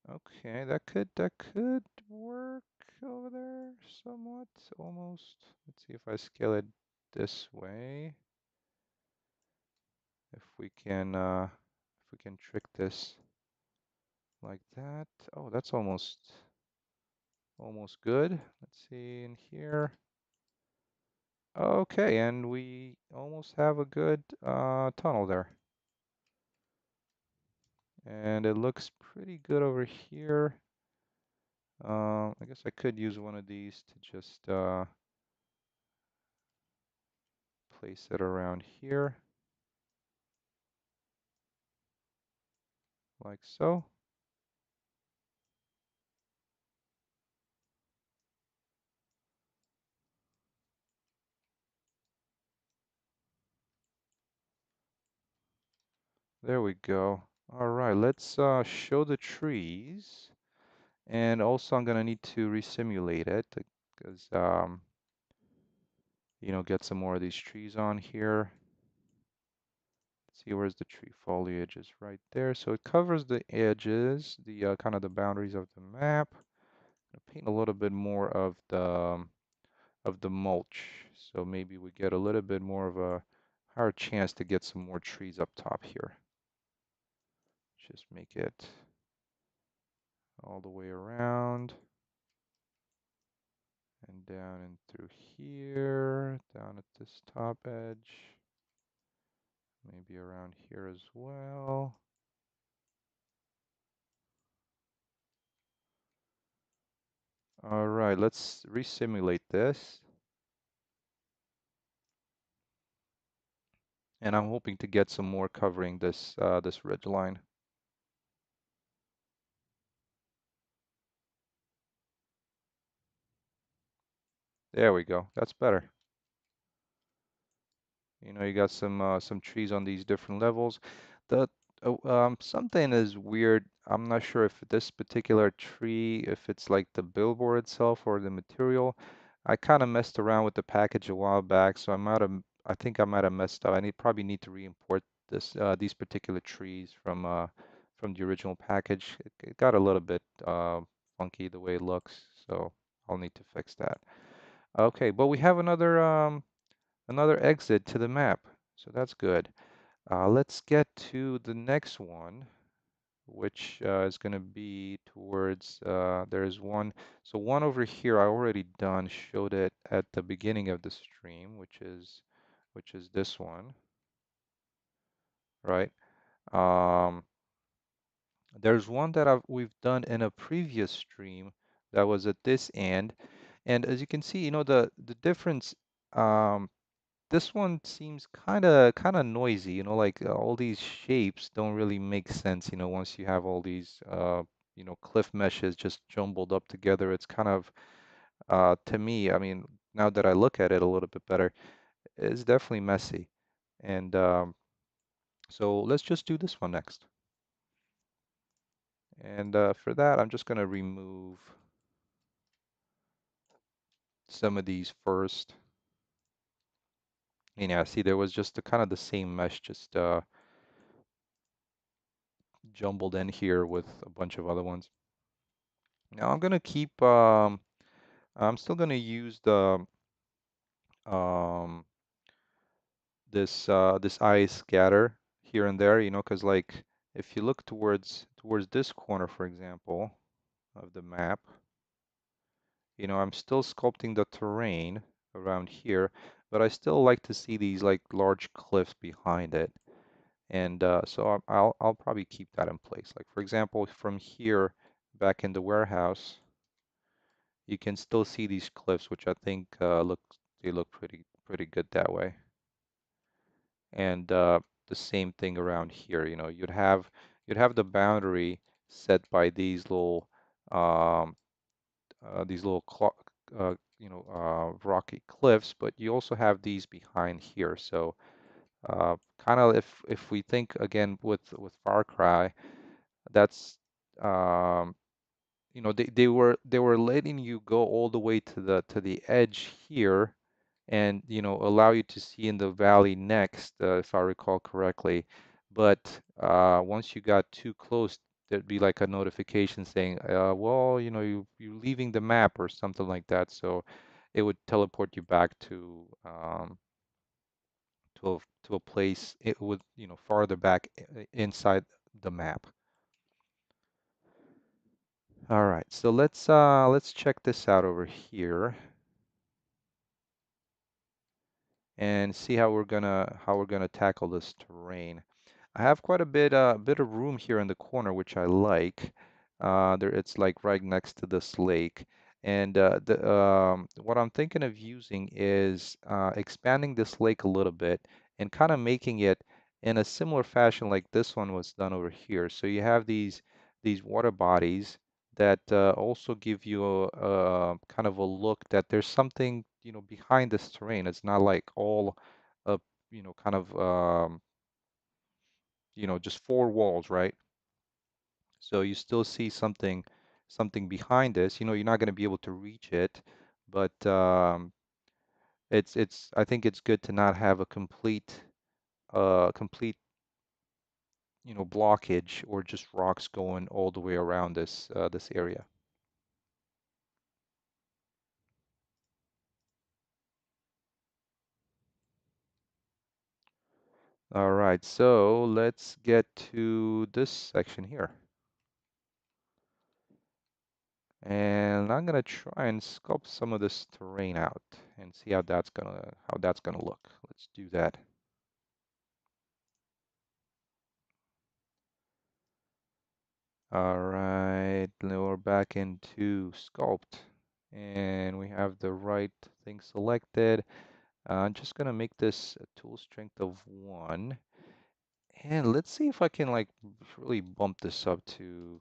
Okay, that could work over there somewhat, almost. Let's see if I scale it this way. If we can trick this like that. Oh, that's almost good. Let's see in here. Okay, and we almost have a good tunnel there. And it looks pretty good over here. I guess I could use one of these to just place it around here, like so. There we go. All right, let's show the trees. And also I'm gonna need to resimulate it because get some more of these trees on here. See where's the tree foliage is right there. So it covers the edges, the kind of the boundaries of the map. I'll paint a little bit more of the mulch. So maybe we get a little bit more of a higher chance to get some more trees up top here. Just make it all the way around and down and through here, down at this top edge, maybe around here as well. All right, let's resimulate this. And I'm hoping to get some more covering this ridge line. There we go. That's better. You got some trees on these different levels. The Something is weird. I'm not sure if this particular tree, if it's like the billboard itself or the material. I kind of messed around with the package a while back, so I think I might have messed up. Probably need to re-import these particular trees from the original package. It got a little bit funky the way it looks, so I'll need to fix that. Okay, but we have another exit to the map, so that's good. Let's get to the next one. which is going to be towards, there's one, so one over here I already done, showed it at the beginning of the stream, which is this one, right? Um, there's one that we've done in a previous stream that was at this end, and as you can see, the difference. Um, this one seems kind of noisy, like all these shapes don't really make sense, once you have all these cliff meshes just jumbled up together. It's kind of to me, I mean, now that I look at it a little bit better, it's definitely messy. And so let's just do this one next. And for that, I'm just going to remove some of these first. And yeah, see, there was just the kind of the same mesh just jumbled in here with a bunch of other ones. Now I'm gonna keep I'm still gonna use the um this eye scatter here and there, because like if you look towards this corner, for example, of the map, I'm still sculpting the terrain around here, but I still like to see these like large cliffs behind it. And so I'll probably keep that in place. Like for example, from here back in the warehouse, you can still see these cliffs, which I think they look pretty good that way. And the same thing around here. You'd have the boundary set by um, these little rocky cliffs, but you also have these behind here. So kind of if we think again with Far Cry, that's um, they were letting you go all the way to the edge here, and allow you to see in the valley next, if I recall correctly. But once you got too close, there'd be like a notification saying, well, you're leaving the map or something like that. So it would teleport you back to a place it would farther back inside the map. All right, so let's check this out over here and see how we're gonna tackle this terrain. I have quite a bit of room here in the corner, which I like. It's like right next to this lake, and what I'm thinking of using is expanding this lake a little bit and kind of making it in a similar fashion like this one was done over here. So you have these water bodies that also give you a kind of a look that there's something behind this terrain. It's not like all uh, kind of just four walls, right? So you still see something behind this. You're not going to be able to reach it, but I think it's good to not have a complete blockage or just rocks going all the way around this area. All right, so let's get to this section here. And I'm gonna try and sculpt some of this terrain out and see how that's gonna look. Let's do that. All right, now we're back into sculpt, and we have the right thing selected. I'm just gonna make this a tool strength of 1, and let's see if I can like really bump this up to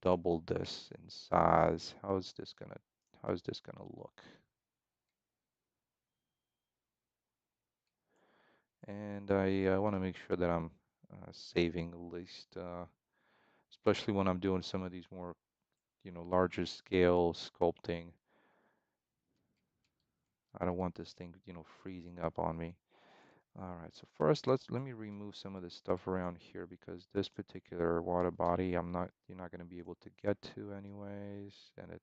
double this in size. How is this gonna look? And I want to make sure that I'm saving at least, especially when I'm doing some of these more, larger scale sculpting. I don't want this thing, freezing up on me. All right, so first let me remove some of this stuff around here because this particular water body you're not going to be able to get to anyways, and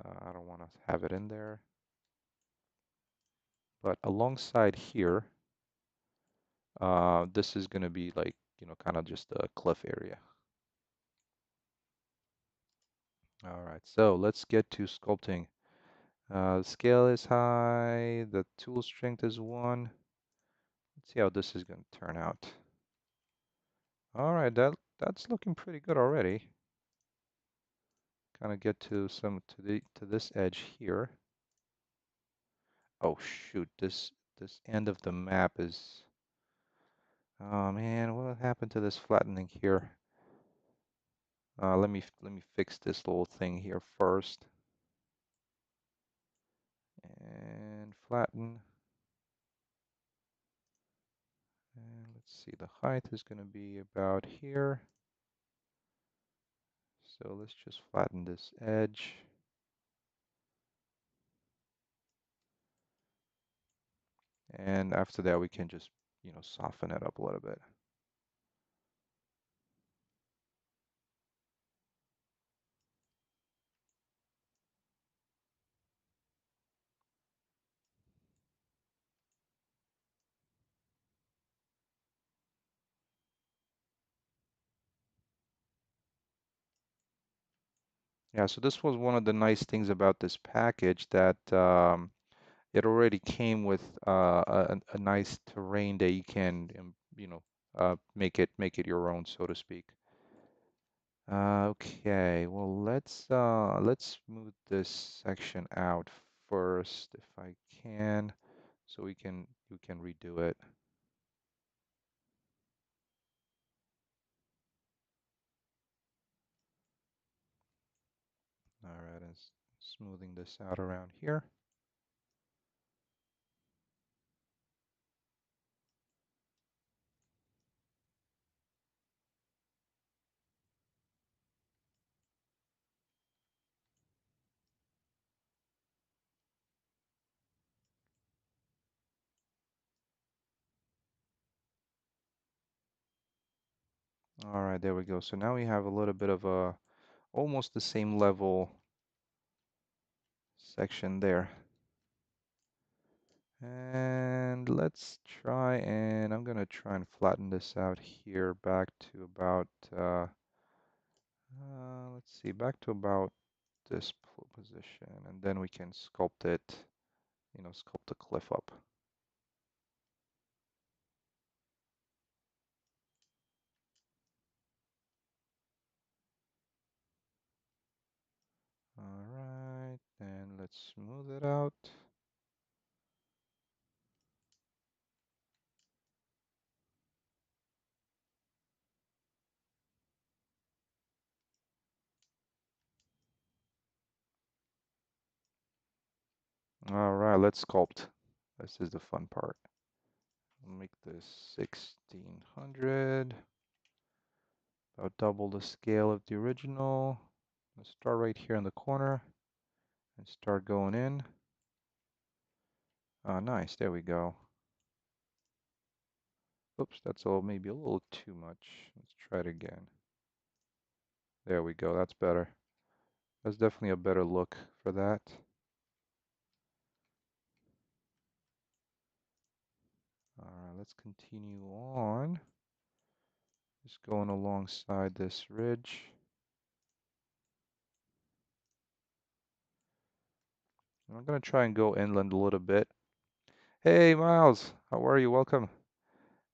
I don't want to have it in there. But alongside here, this is going to be like, kind of just a cliff area. All right, so let's get to sculpting. The scale is high, the tool strength is 1. Let's see how this is going to turn out. All right, that's looking pretty good already. Kind of get to this edge here. Oh shoot, this end of the map is. Oh man, what happened to this flattening here? Let me fix this little thing here first and flatten. And let's see, the height is going to be about here. So let's just flatten this edge. And after that, we can just, soften it up a little bit. Yeah, so this was one of the nice things about this package that it already came with a nice terrain that you can, make it your own, so to speak. Okay, well let's smooth this section out first if I can, so we can redo it. All right, and smoothing this out around here. All right, there we go. So now we have a little bit of a almost the same level section there. And let's try, and I'm gonna try and flatten this out here back to about, let's see, back to about this position, and then we can sculpt it, sculpt the cliff up. All right, and let's smooth it out. All right, let's sculpt. This is the fun part. I'll make this 1600, about double the scale of the original. Let's start right here in the corner and start going in. Nice, there we go. Oops, that's all maybe a little too much. Let's try it again. There we go, that's better. That's definitely a better look for that. Alright, let's continue on. Just going alongside this ridge. I'm gonna try and go inland a little bit. Hey Miles, how are you? Welcome.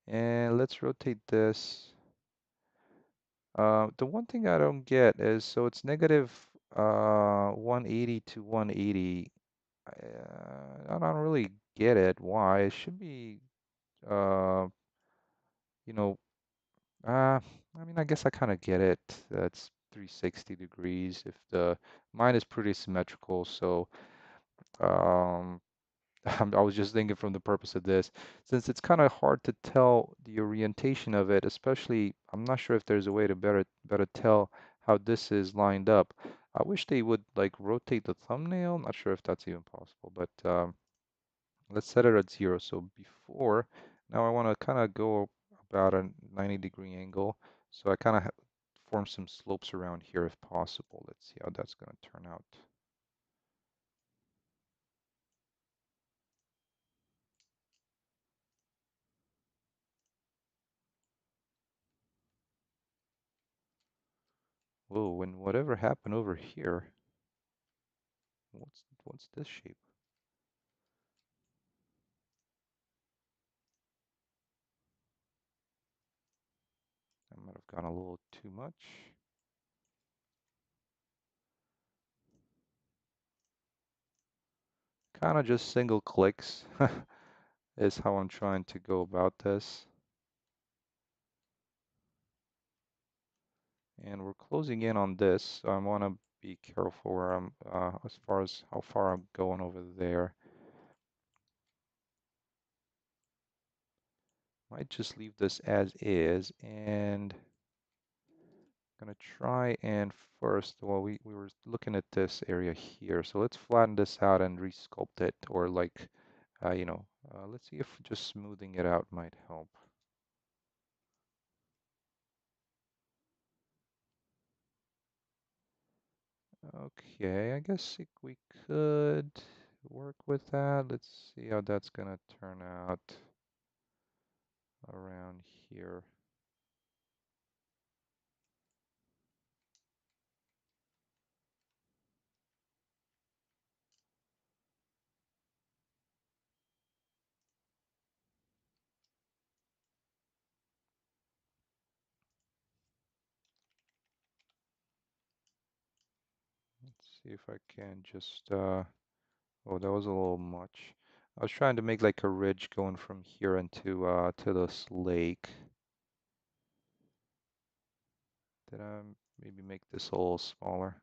And let's rotate this. The one thing I don't get is, so it's negative 180 to 180. I don't really get it. Why? It should be, uh, you know, uh, I mean, I guess I kind of get it. That's 360 degrees. If the mine is pretty symmetrical, so um, I was just thinking from the purpose of this, since it's kind of hard to tell the orientation of it, especially I'm not sure if there's a way to better tell how this is lined up. I wish they would like rotate the thumbnail. I'm not sure if that's even possible, but let's set it at 0. So before, now I want to kind of go about a 90-degree angle. So I kind of form some slopes around here if possible. Let's see how that's going to turn out. Whoa, and whatever happened over here? What's this shape? I might have gone a little too much. Kind of just single clicks is how I'm trying to go about this. And we're closing in on this, so I want to be careful where I'm, as far as how far I'm going over there. Might just leave this as is, and gonna try and first, well, we were looking at this area here, so let's flatten this out and resculpt it, or like, let's see if just smoothing it out might help. Okay, I guess we could work with that. Let's see how that's gonna turn out around here. Let's see if I can just, oh, that was a little much. I was trying to make like a ridge going from here into to this lake. Did I maybe make this a little smaller?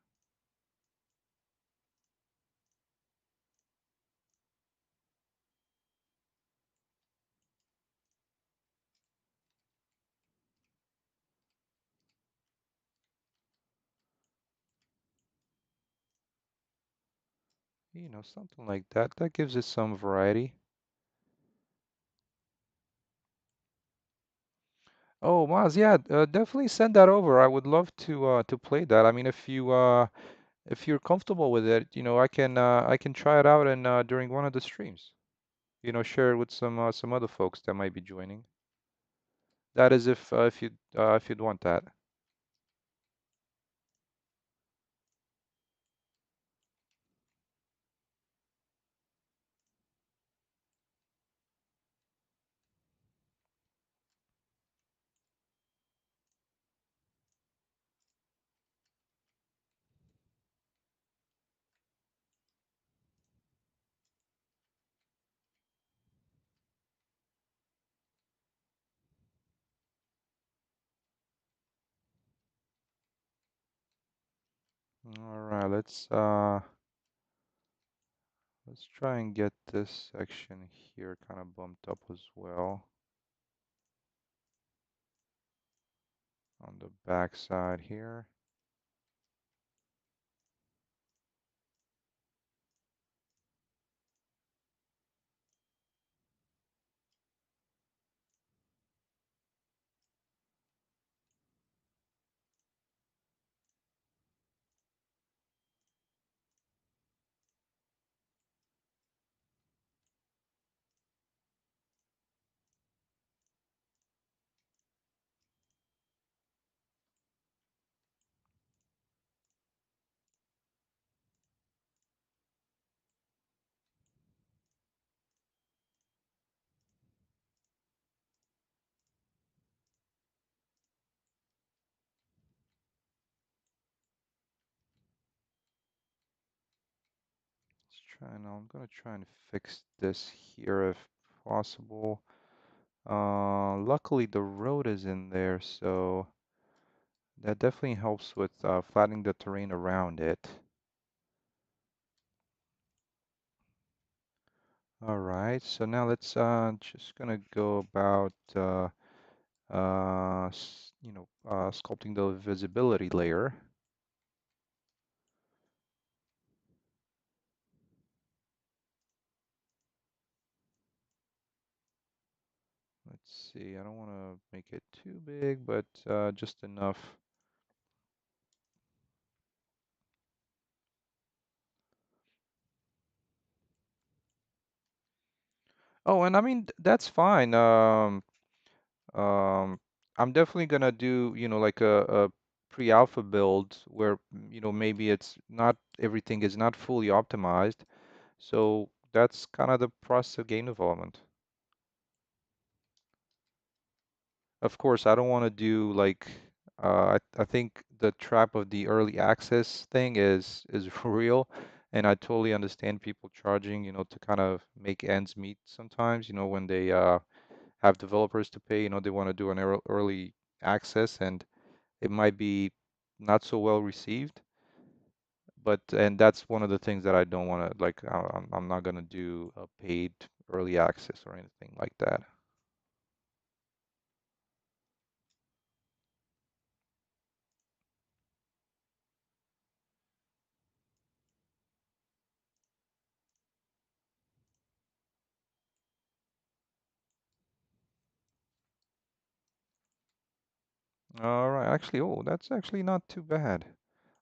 Something like that. That gives it some variety. Oh, Maz, yeah, definitely send that over. I would love to play that. I mean, if you're comfortable with it, I can try it out and during one of the streams. Share it with some other folks that might be joining. That is if you'd want that. All right, let's try and get this section here kind of bumped up as well on the back side here. I'm gonna try and fix this here if possible. Luckily the road is in there, so that definitely helps with flattening the terrain around it. All right, so now let's just gonna go about sculpting the visibility layer. Let's see, I don't want to make it too big, but just enough. Oh, and I mean that's fine. Um, I'm definitely gonna do, like a pre-alpha build where, maybe it's not everything is not fully optimized. So that's kind of the process of game development. Of course, I don't want to do like I think the trap of the early access thing is real, and I totally understand people charging, to kind of make ends meet sometimes, when they have developers to pay, they want to do an early access and it might be not so well received. But and that's one of the things that I don't want to like. I'm not gonna do a paid early access or anything like that. All right, actually, oh, that's actually not too bad.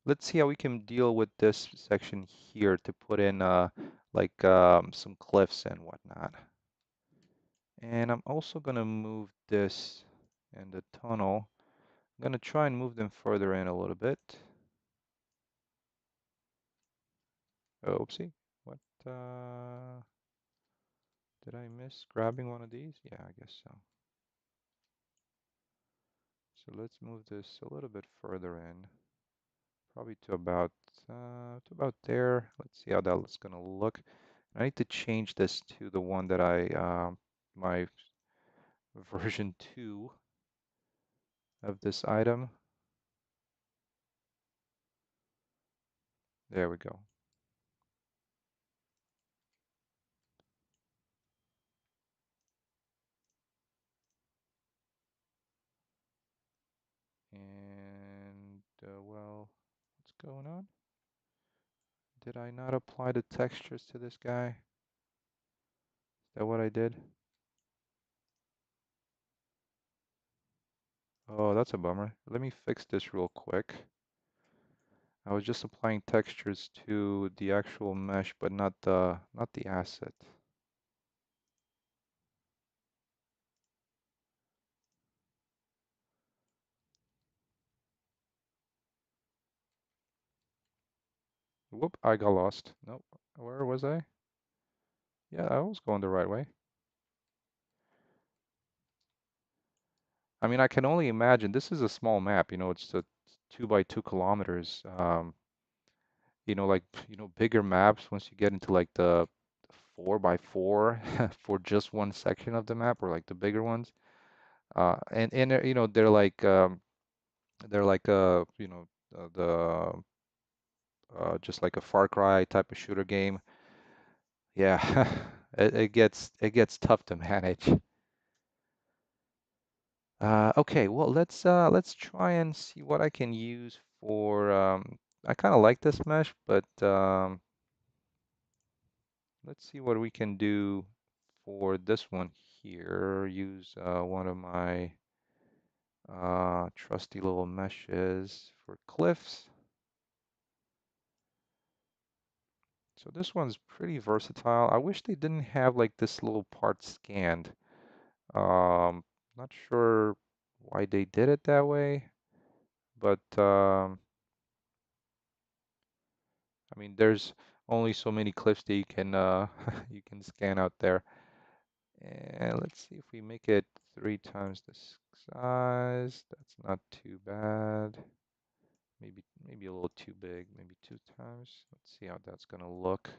Let's see how we can deal with this section here to put in like some cliffs and whatnot. And I'm also gonna move this and the tunnel. I'm gonna try and move them further in a little bit. Oh, oopsie. What did I miss grabbing one of these? Yeah, I guess so. So let's move this a little bit further in, probably to about there. Let's see how that's gonna look. I need to change this to the one that my version 2 of this item. There we go. And well, what's going on? Did I not apply the textures to this guy? Is that what I did? Oh, that's a bummer. Let me fix this real quick. I was just applying textures to the actual mesh, but not the asset. Whoop, I got lost. Nope. Where was I? Yeah, I was going the right way. I mean, I can only imagine this is a small map, it's a 2 by 2 kilometers. Like, bigger maps once you get into like the 4 by 4 for just one section of the map or like the bigger ones. And they're like the just like a Far Cry type of shooter game. Yeah, it gets tough to manage. Okay, well let's try and see what I can use for I kind of like this mesh, but let's see what we can do for this one here. Use one of my trusty little meshes for cliffs. So this one's pretty versatile. I wish they didn't have like this little part scanned. Um, Not sure why they did it that way, but I mean, there's only so many cliffs that you can you can scan out there. And let's see if we make it 3 times the size. That's not too bad. Maybe a little too big. Maybe 2 times. Let's see how that's gonna look.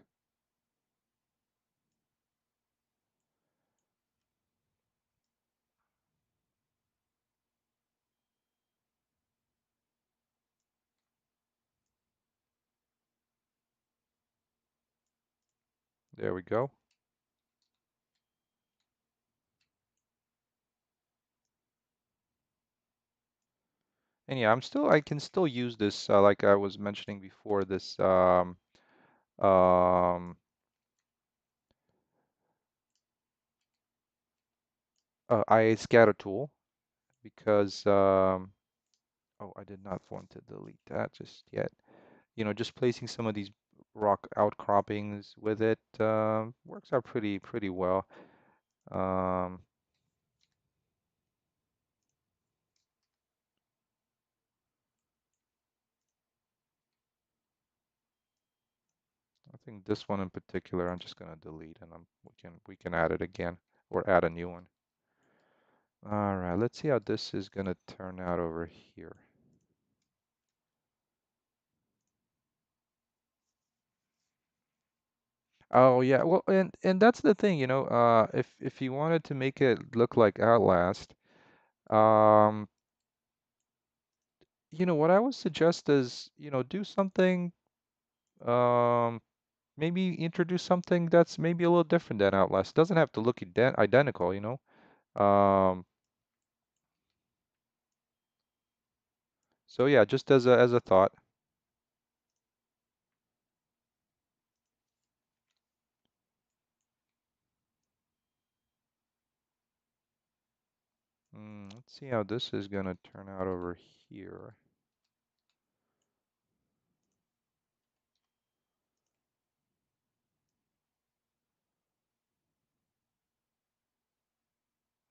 There we go. And yeah, I can still use this, like I was mentioning before, this um, IA scatter tool because, oh, I did not want to delete that just yet. Just placing some of these rock outcroppings with it works out pretty well. Um, think this one in particular I'm just gonna delete and we can add it again or add a new one. All right, let's see how this is gonna turn out over here. Oh yeah, well, and that's the thing, if you wanted to make it look like Outlast, um, what I would suggest is, do something, um, maybe introduce something that's maybe a little different than Outlast. Doesn't have to look identical. Um, so yeah, just as a thought. Let's see how this is gonna turn out over here.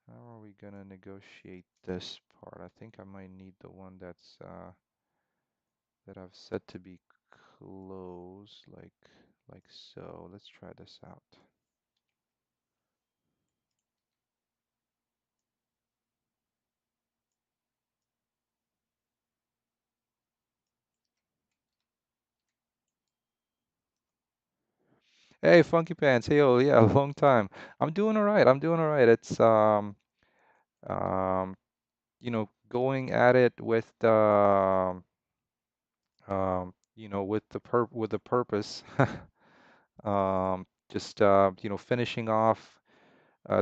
How are we gonna negotiate this part? I think I might need the one that I've set to be close, like so. Let's try this out. Hey, Funky Pants. Hey, oh yeah, long time. I'm doing all right. I'm doing all right. It's um going at it with with the purpose. Just finishing off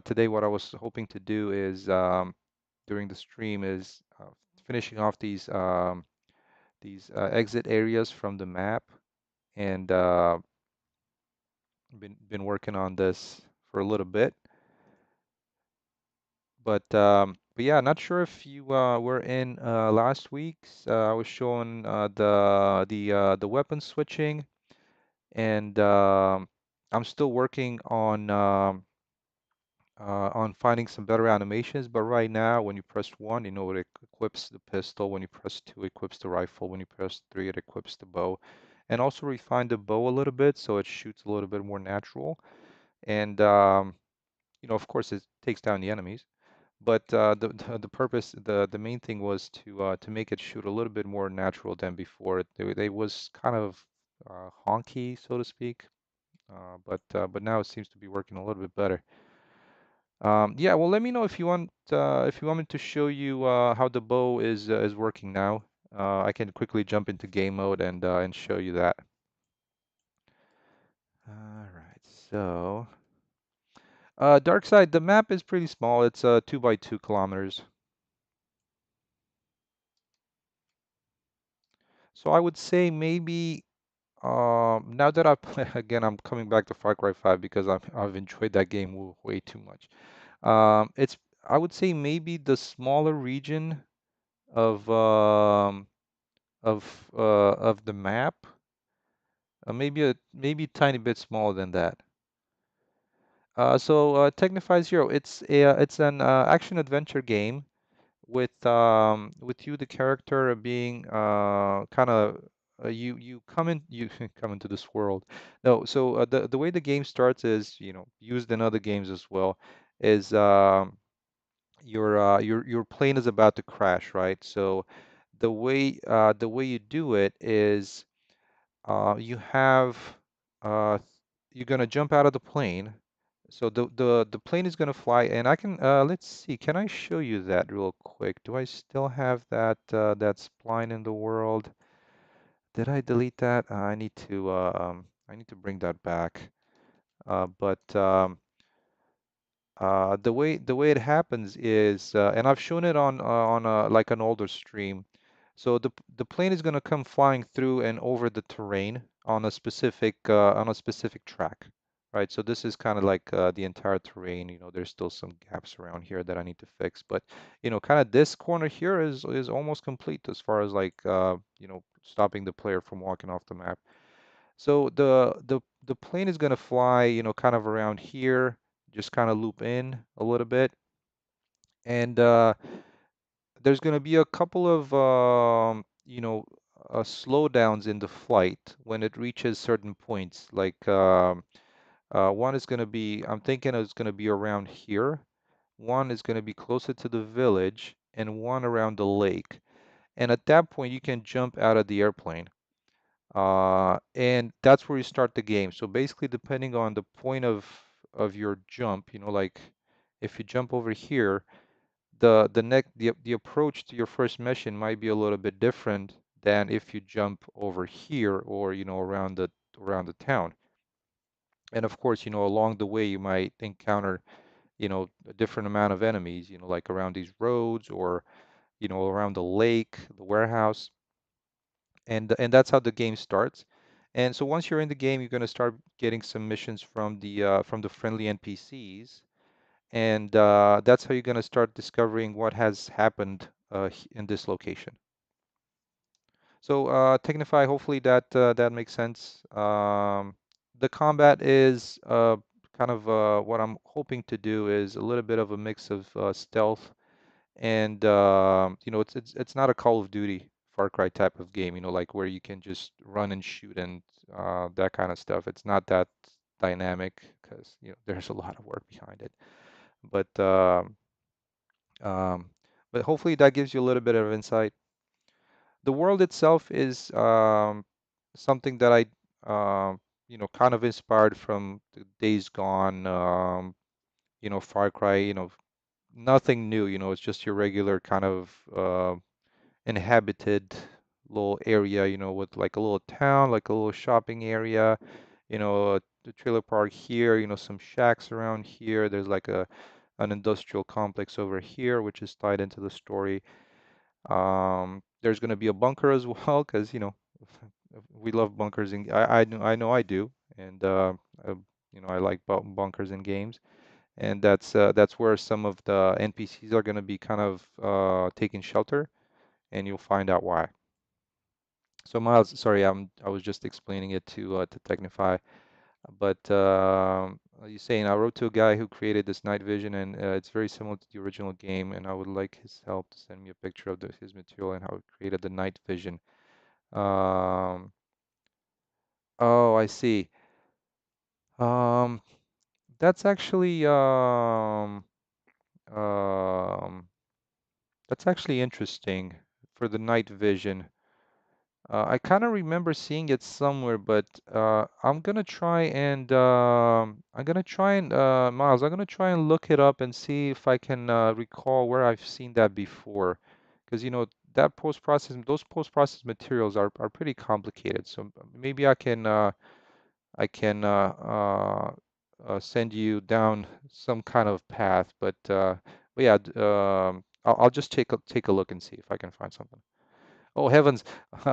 today. What I was hoping to do is during the stream is finishing off these exit areas from the map, and been working on this for a little bit. But yeah, not sure if you were in last week's. I was showing the weapon switching, and I'm still working on finding some better animations. But right now, when you press one, it equips the pistol. When you press two, it equips the rifle. When you press three, it equips the bow. And also refine the bow a little bit so it shoots a little bit more natural. And of course, it takes down the enemies. But the purpose, the main thing was to make it shoot a little bit more natural than before. They was kind of honky, so to speak. But now it seems to be working a little bit better. Yeah, well, let me know if you want me to show you how the bow is working now. I can quickly jump into game mode and show you that. All right, so Dark Side, the map is pretty small. It's 2 by 2 kilometers. So I would say maybe now that I've again, I'm coming back to Far Cry 5 because I've enjoyed that game way too much. It's I would say maybe the smaller region of um, of the map, maybe a tiny bit smaller than that. So Technify Zero, it's an action adventure game with you the character being kind of you come in you come into this world. No, so the way the game starts is used in other games as well is your plane is about to crash, right? So the way you do it is you have uh, you're gonna jump out of the plane. So the plane is gonna fly, and I can let's see, can I show you that real quick? Do I still have that spline in the world? Did I delete that? I need to bring that back. But the way it happens is, and I've shown it on like an older stream. So the plane is going to come flying through and over the terrain on a specific track, right? So this is kind of like the entire terrain. There's still some gaps around here that I need to fix, but kind of this corner here is almost complete as far as like stopping the player from walking off the map. So the plane is going to fly, kind of around here, just kind of loop in a little bit, and there's going to be a couple of slowdowns in the flight when it reaches certain points. Like one is going to be, I'm thinking it's going to be around here. One is going to be closer to the village, and one around the lake. And at that point, you can jump out of the airplane. And that's where you start the game. So basically, depending on the point of your jump, like if you jump over here, the approach to your first mission might be a little bit different than if you jump over here or around the town. And of course, along the way you might encounter, a different amount of enemies, like around these roads or, around the lake, the warehouse, and that's how the game starts. And so once you're in the game, you're going to start getting some missions from the friendly NPCs, and that's how you're going to start discovering what has happened in this location. So Technify, hopefully that makes sense. The combat is kind of what I'm hoping to do is a little bit of a mix of stealth and it's not a Call of Duty Far Cry type of game, like where you can just run and shoot and that kind of stuff. It's not that dynamic because there's a lot of work behind it. But um, but hopefully that gives you a little bit of insight. The world itself is something that I kind of inspired from the Days Gone, Far Cry, nothing new, it's just your regular kind of inhabited little area, with like a little town, like a little shopping area, the trailer park here, some shacks around here. There's like an industrial complex over here, which is tied into the story. There's going to be a bunker as well, because we love bunkers, and I know I do, and uh, I like bunkers in games, and that's where some of the NPCs are going to be kind of taking shelter, and you'll find out why. So Miles, sorry, I was just explaining it to Technify, but you're saying I wrote to a guy who created this night vision, and it's very similar to the original game, and I would like his help to send me a picture of his material and how he created the night vision. Um, oh, I see. Um, that's actually um, that's actually interesting for the night vision. I kind of remember seeing it somewhere, but Miles, I'm gonna try and look it up and see if I can recall where I've seen that before, because those post-process materials are pretty complicated. So maybe I can send you down some kind of path, but yeah, I'll just take a look and see if I can find something. Oh heavens,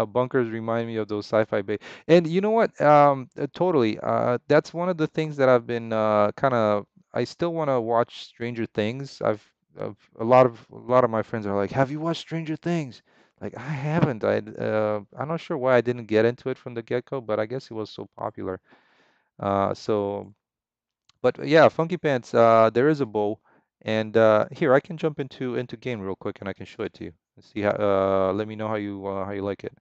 bunkers remind me of those sci-fi bay. And you know what? Totally. That's one of the things that I've been kind of. I still want to watch Stranger Things. A lot of my friends are like, "Have you watched Stranger Things?" Like I haven't. I'm not sure why I didn't get into it from the get-go, but I guess it was so popular. So, but yeah, Funky Pants. There is a bow, and here I can jump into game real quick, and I can show it to you. See how. Let me know how you like it.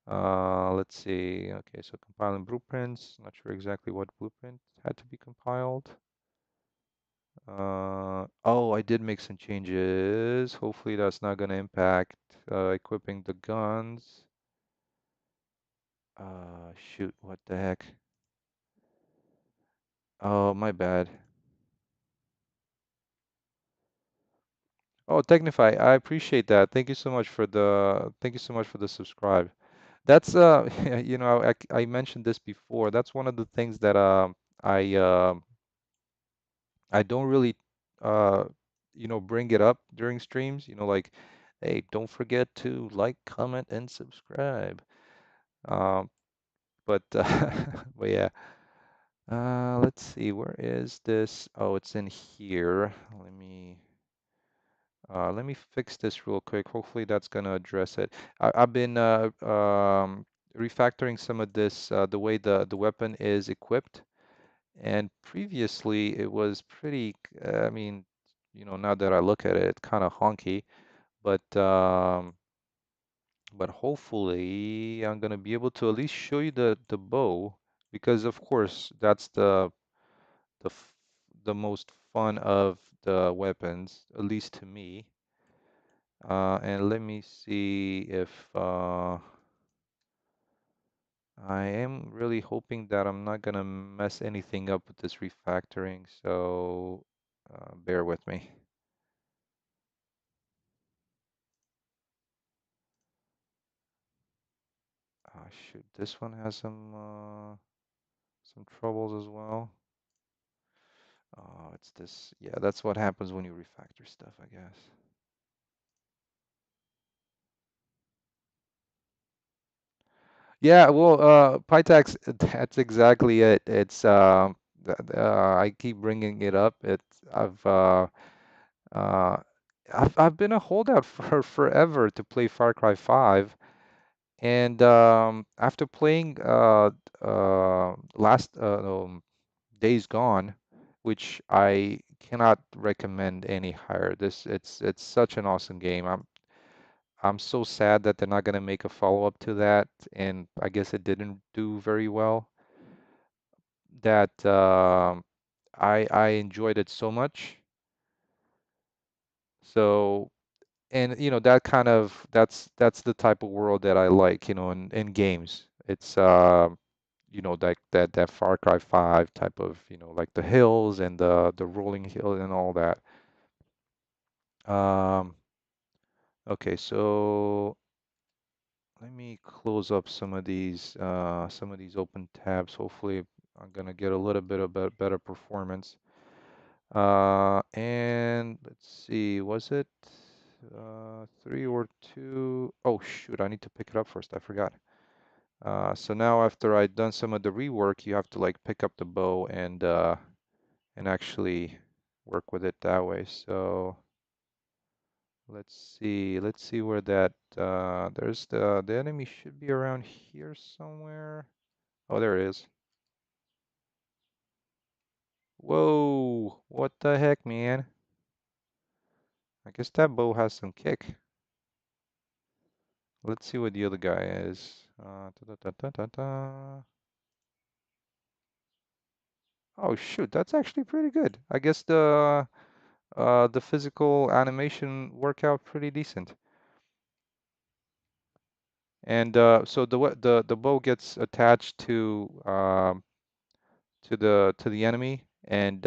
Let's see. Okay, so compiling blueprints. Not sure exactly what blueprint had to be compiled. Oh, I did make some changes. Hopefully that's not going to impact equipping the guns. Shoot, what the heck? Oh, my bad. Oh, Technify, I appreciate that. Thank you so much for the subscribe. That's I mentioned this before. That's one of the things that I I don't really, uh, bring it up during streams, like, hey, don't forget to like, comment, and subscribe. Um, but, but yeah, let's see, where is this? Oh, it's in here. Let me fix this real quick. Hopefully that's gonna address it. I've been refactoring some of this, the way the weapon is equipped. And previously, it was pretty, I mean, now that I look at it, it's kind of honky. But but hopefully I'm gonna be able to at least show you the bow because of course that's the f- the most fun of the weapons, at least to me. And let me see if I am really hoping that I'm not gonna mess anything up with this refactoring, so bear with me. Shoot, this one has some troubles as well. Oh, it's this. Yeah, that's what happens when you refactor stuff, I guess. Yeah, well, Pitax, that's exactly it. It's I keep bringing it up. I've uh, uh, I've been a holdout for forever to play Far Cry 5, and after playing last Days Gone, which I cannot recommend any higher. It's such an awesome game. I'm so sad that they're not gonna make a follow-up to that, and I guess it didn't do very well. That I enjoyed it so much. So, and that kind of that's the type of world that I like, in games. It's that Far Cry 5 type of, like the hills and the rolling hill and all that. Um, okay, so let me close up some of these open tabs. Hopefully, I'm gonna get a little bit of better performance. And let's see, was it three or two? Oh shoot, I need to pick it up first. I forgot. So now after I've done some of the rework, you have to like pick up the bow and actually work with it that way. So let's see where that there's the enemy should be around here somewhere. Oh, there it is. Whoa, what the heck, man? I guess that bow has some kick. Let's see what the other guy is. Da, da, da, da, da, da. Oh shoot, that's actually pretty good. I guess the physical animation work out pretty decent. And so the bow gets attached to the enemy, and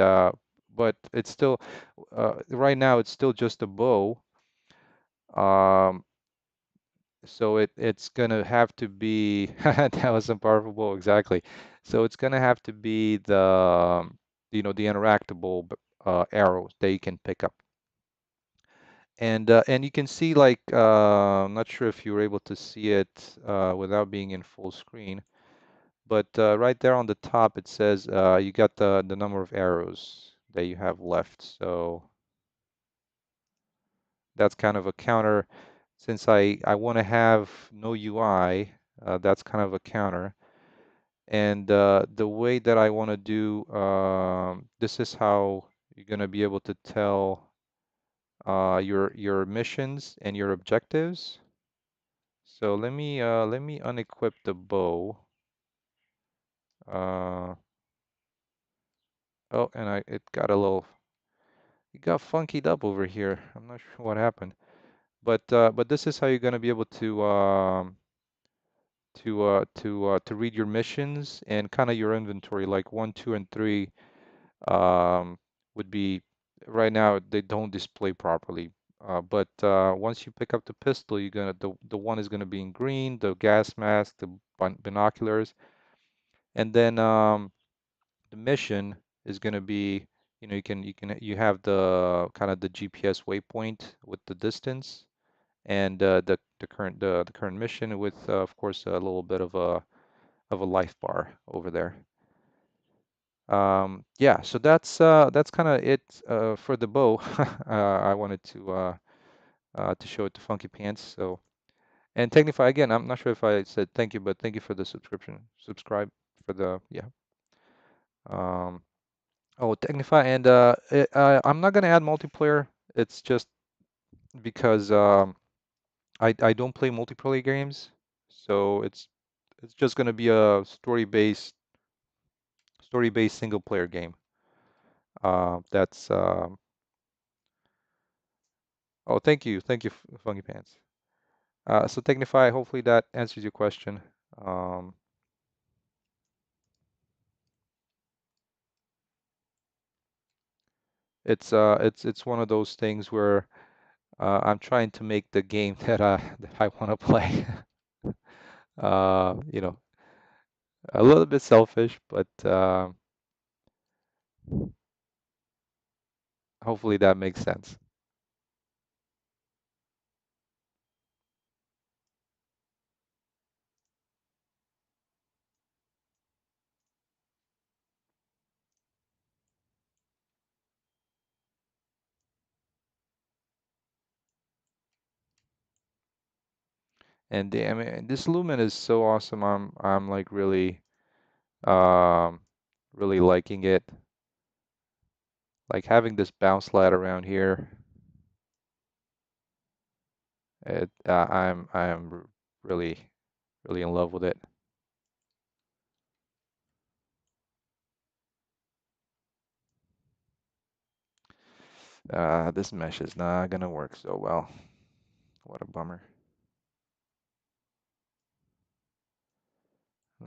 but it's still right now it's still just a bow. Um, so it's gonna have to be that was a powerful bow, exactly. So it's gonna have to be the interactable arrows that you can pick up. And you can see like I'm not sure if you were able to see it without being in full screen, but right there on the top it says you got the number of arrows that you have left. So that's kind of a counter. Since I want to have no UI, that's kind of a counter. And the way that I want to do this is how you're going to be able to tell your missions and your objectives. So let me unequip the bow. Uh, oh, and it got funkied up over here. I'm not sure what happened, but this is how you're gonna be able to read your missions and kind of your inventory, like one, two, and three um, would be right now they don't display properly. But once you pick up the pistol, you're gonna the one is gonna be in green, the gas mask, the binoculars, and then the mission is going to be, you have the kind of the GPS waypoint with the distance and the current mission with of course a little bit of a life bar over there. Yeah, so that's kind of it for the bow. I wanted to show it to Funky Pants. So and Technify again, I'm not sure if I said thank you, but thank you for the subscribe for the yeah. Um, Oh, Technify, and I'm not gonna add multiplayer. It's just because I don't play multiplayer games, so it's just gonna be a story-based single player game. That's oh, thank you, Funky Pants. So Technify, hopefully that answers your question. Um, it's one of those things where I'm trying to make the game that I want to play. You know, a little bit selfish, but hopefully that makes sense. And I mean, this Lumen is so awesome. I'm like um really liking it. Like having this bounce slide around here. I'm really really in love with it. This mesh is not gonna work so well. What a bummer.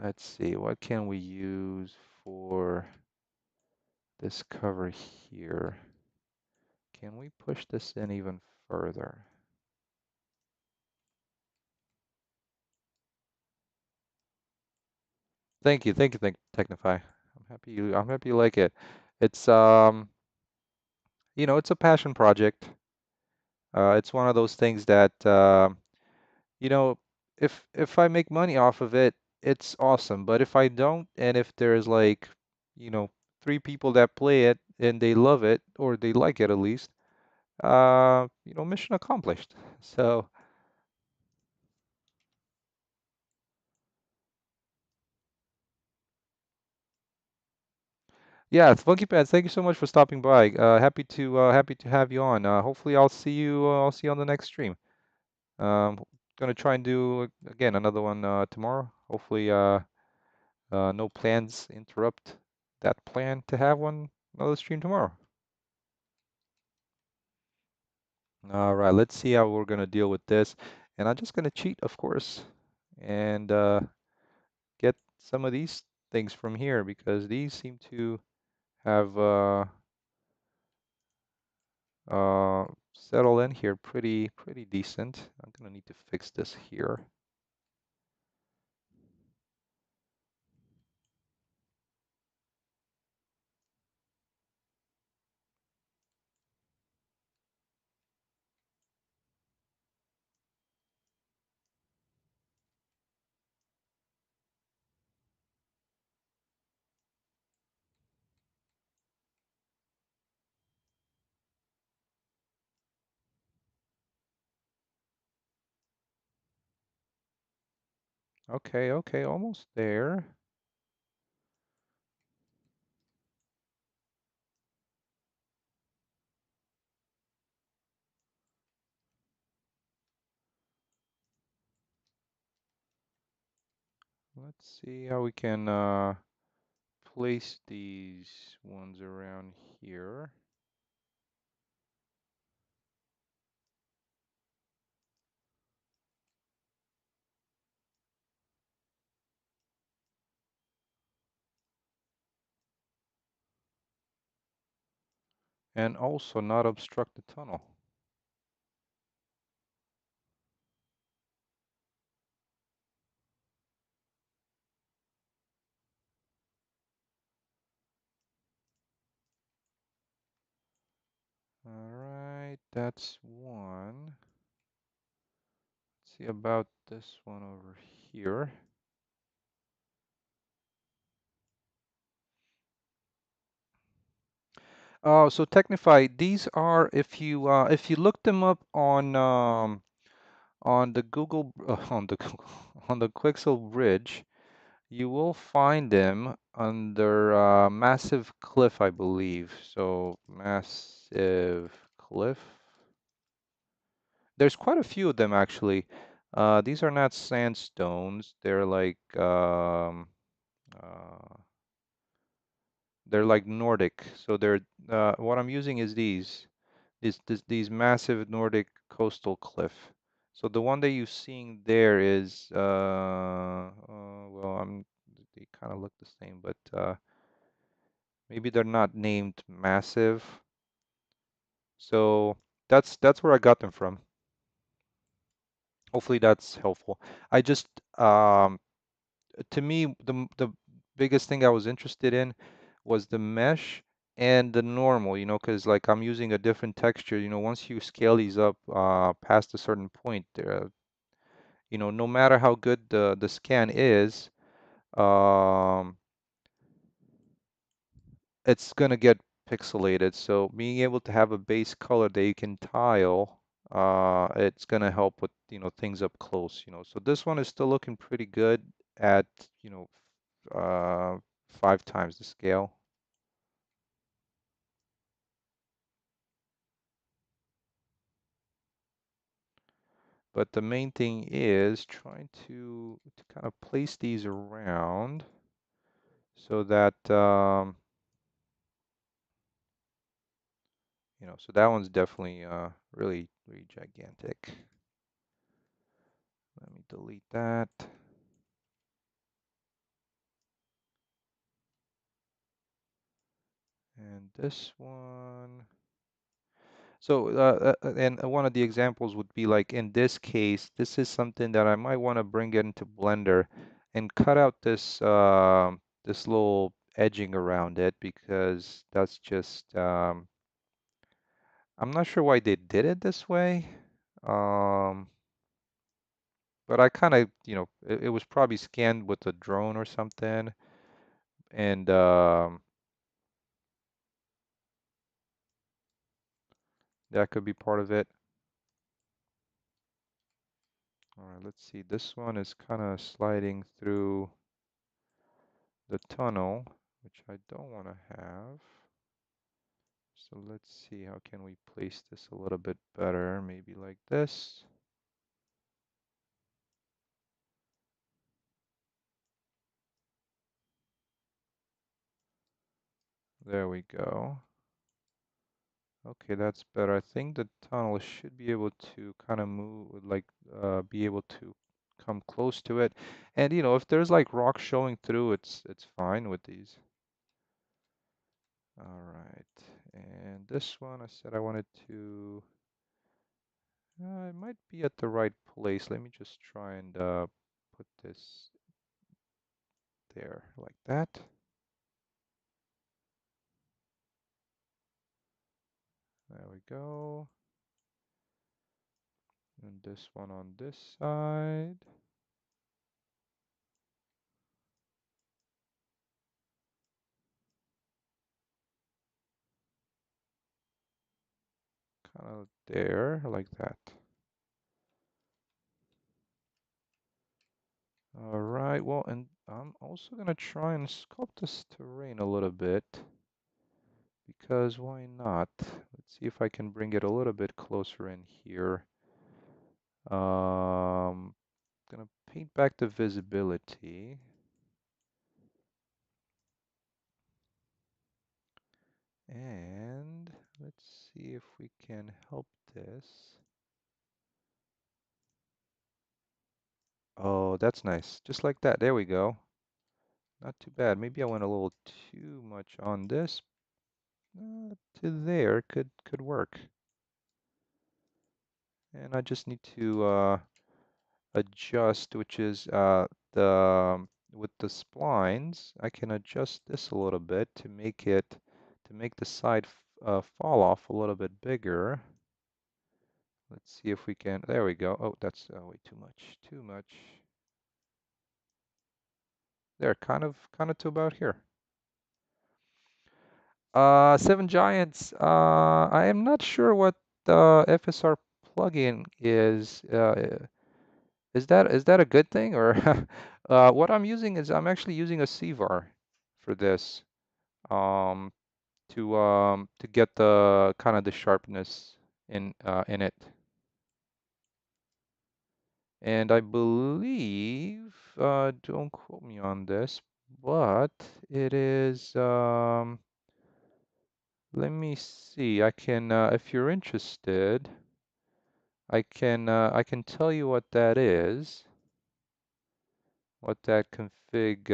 Let's see, what can we use for this cover here? Can we push this in even further? Thank Technify. I'm happy you like it. It's it's a passion project. It's one of those things that you know, if I make money off of it, it's awesome. But if I don't, and if there's like, you know, three people that play it and they love it or they like it at least, mission accomplished. So yeah, Funky Pants, thank you so much for stopping by. Happy to have you on. Hopefully I'll see you on the next stream. Gonna try and do again another one tomorrow. Hopefully no plans interrupt that plan to have another stream tomorrow. All right, let's see how we're gonna deal with this. And I'm just gonna cheat, of course, and get some of these things from here because these seem to have settled in here pretty decent. I'm gonna need to fix this here. Okay, okay, almost there. Let's see how we can place these ones around here. And also not obstruct the tunnel. All right, that's one. Let's see about this one over here. Oh, so Technify, these are if you look them up on the Google on the Google, on the Quixel Bridge, you will find them under Massive Cliff, I believe. So Massive Cliff. There's quite a few of them actually. These are not sandstones. Uh, they're like Nordic. So what I'm using is these massive Nordic coastal cliff. So the one that you're seeing there is well, they kind of look the same, but maybe they're not named massive. So that's where I got them from. Hopefully that's helpful. I just to me the biggest thing I was interested in was the mesh and the normal, because like I'm using a different texture, once you scale these up past a certain point, no matter how good the scan is, um, it's gonna get pixelated. So being able to have a base color that you can tile, it's gonna help with, things up close, So this one is still looking pretty good at, you know, uh, 5 times the scale. But the main thing is trying to kind of place these around so that so that one's definitely really really gigantic. Let me delete that. And this one. So, and one of the examples would be like in this case, this is something that I might want to bring into Blender and cut out this little edging around it because that's just I'm not sure why they did it this way. Um, but I kind of, it was probably scanned with a drone or something, and that could be part of it. All right, let's see. This one is kind of sliding through the tunnel, which I don't want to have. So let's see, how can we place this a little bit better? Maybe like this. There we go. Okay, that's better. I think the tunnel should be able to kind of move, like, be able to come close to it. And if there's like rock showing through, it's fine with these. All right. And this one, I said I wanted to. It might be at the right place. Let me just try and put this there like that. There we go. And this one on this side. Kind of there, like that. All right, well, and I'm also gonna try and sculpt this terrain a little bit because why not? Let's see if I can bring it a little bit closer in here. Gonna paint back the visibility. And let's see if we can help this. Oh, that's nice. Just like that. There we go. Not too bad. Maybe I went a little too much on this. To there could work. And I just need to adjust, which is with the splines, I can adjust this a little bit to make the side fall off a little bit bigger. Let's see if we can. There we go. Oh, that's way too much. Too much. There, kind of to about here. Seven Giants. I am not sure what the FSR plugin is. Is that a good thing or what I'm using is I'm actually using a CVAR for this um, to get the kind of the sharpness in it. And I believe, don't quote me on this, but it is, let me see. I can, if you're interested, I can tell you what that is, what that config,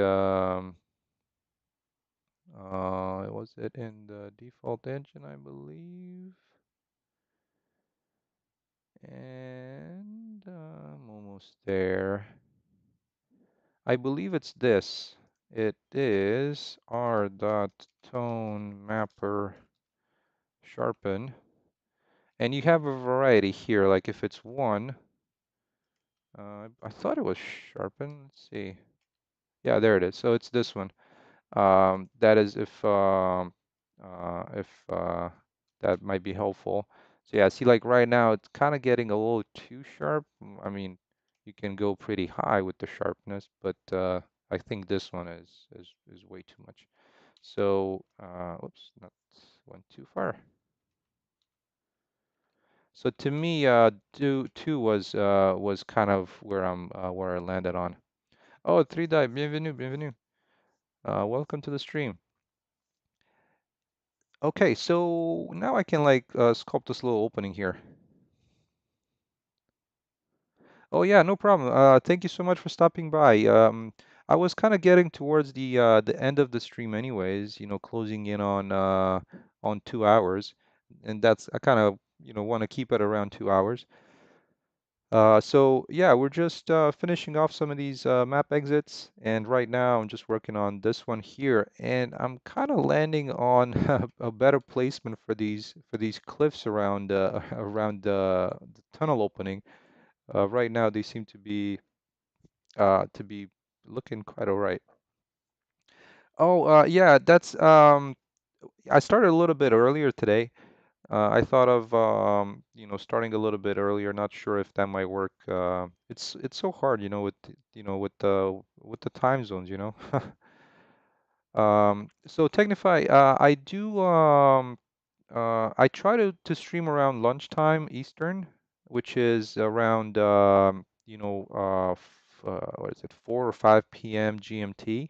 was it in the default engine, I believe? And I'm almost there. I believe it's this. It is r dot tone mapper sharpen. And you have a variety here, like if it's one, I thought it was sharpen. Let's see. Yeah, there it is. So it's this one. That is if that might be helpful. So yeah, see, like right now it's kind of getting a little too sharp. I mean, you can go pretty high with the sharpness, but I think this one is way too much. So, oops, not went too far. So to me, two was kind of where I landed on. Oh, 3 die, bienvenue, bienvenue. Welcome to the stream. Okay, so now I can like sculpt this little opening here. Oh yeah, no problem. Thank you so much for stopping by. I was kind of getting towards the end of the stream anyways, closing in on 2 hours, and that's I kind of want to keep it around 2 hours. So yeah, we're just finishing off some of these map exits, and right now I'm just working on this one here, and I'm kind of landing on a better placement for these cliffs around around the tunnel opening. Right now they seem to be looking quite all right. Oh, yeah, that's I started a little bit earlier today. I thought of starting a little bit earlier. Not sure if that might work. It's so hard, with the time zones, So Technify, I try to stream around lunchtime Eastern, which is around what is it, 4 or 5 p.m. GMT.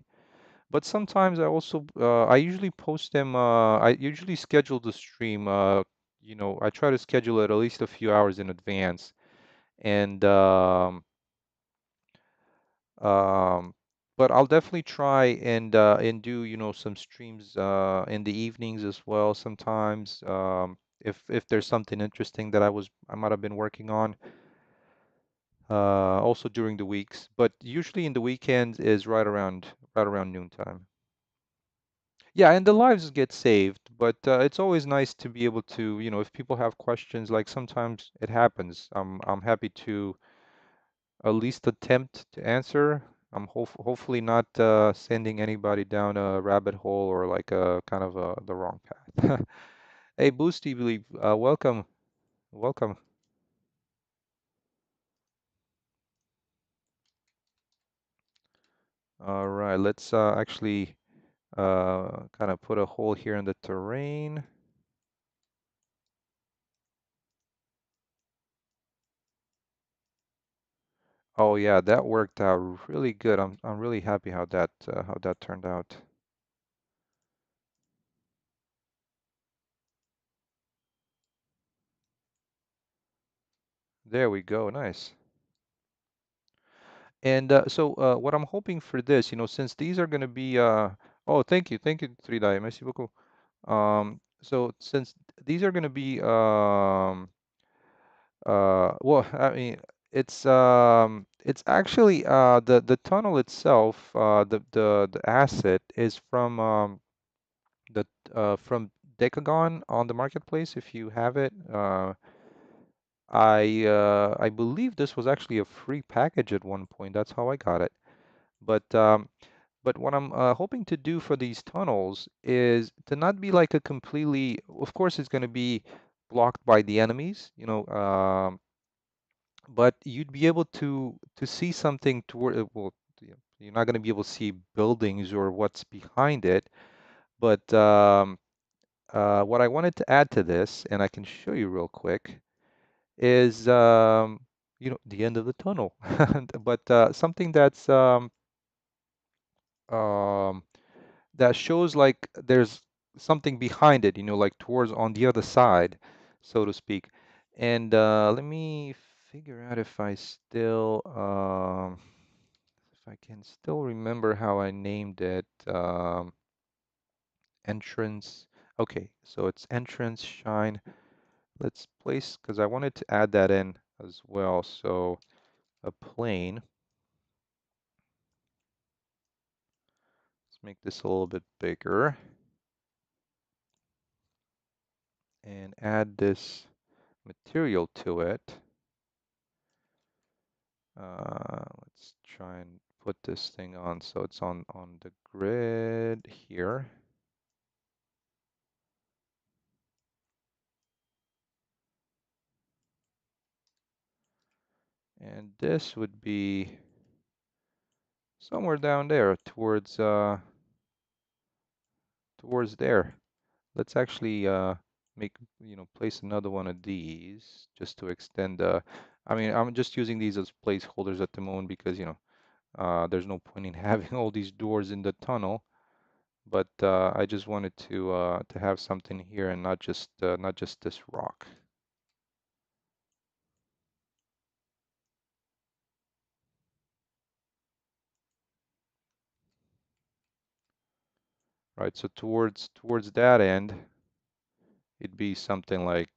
But sometimes I usually post them. I usually schedule the stream. I try to schedule it at least a few hours in advance, and um, but I'll definitely try and do some streams in the evenings as well sometimes. If there's something interesting that I might have been working on. Also during the weeks, but usually in the weekends is right around noontime. Yeah, and the lives get saved, but it's always nice to be able to, if people have questions, like sometimes it happens. I'm happy to at least attempt to answer. I'm hopefully not sending anybody down a rabbit hole or like a kind of the wrong path. Hey, Boosty, believe, welcome, welcome. All right, let's actually kind of put a hole here in the terrain. Oh yeah, that worked out really good. I'm really happy how that turned out. There we go. Nice. And what I'm hoping for this, since these are going to be oh, thank you, 3 die, merci beaucoup. So since these are going to be well, I mean, it's actually the tunnel itself, the asset is the from Decagon on the marketplace. If you have it, I believe this was actually a free package at one point. That's how I got it. But what I'm hoping to do for these tunnels is to not be like a completely, of course, it's going to be blocked by the enemies, but you'd be able to see something toward, well, you're not going to be able to see buildings or what's behind it. But what I wanted to add to this, and I can show you real quick, is the end of the tunnel. But something um, that shows like there's something behind it, like towards on the other side, so to speak. And let me figure out if I can still remember how I named it. Entrance. Okay, so it's entrance shine. Let's place, because I wanted to add that in as well. So a plane. Let's make this a little bit bigger and add this material to it. Let's try and put this thing on so it's on the grid here. And this would be somewhere down there towards there. Let's actually make, place another one of these just to extend I mean, I'm just using these as placeholders at the moment because, there's no point in having all these doors in the tunnel. But I just wanted to have something here and not just this rock. Right, so towards that end, it'd be something like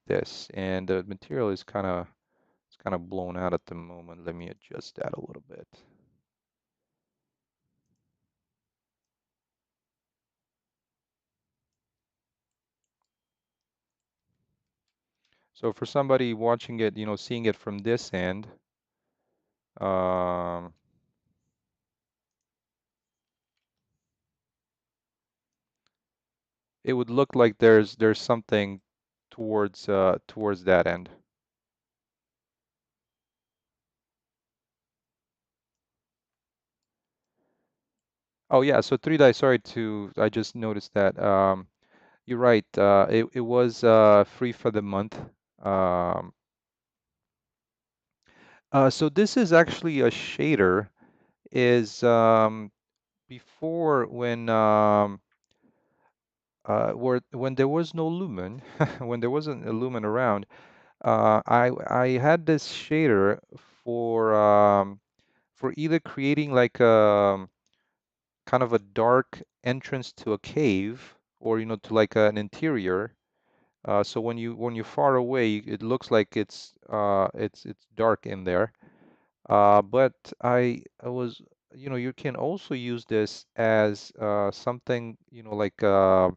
this. And the material is kind of blown out at the moment. Let me adjust that a little bit. So for somebody watching it, seeing it from this end, um, it would look like there's something towards that end. Oh yeah, so 3 die. Sorry I just noticed that. You're right. It was free for the month. Um, so this is actually a shader. Is before when there was no lumen, when there wasn't a lumen around, I had this shader for either creating like a kind of a dark entrance to a cave or to like an interior. So when you're far away, it looks like it's dark in there. But I was you can also use this as something like an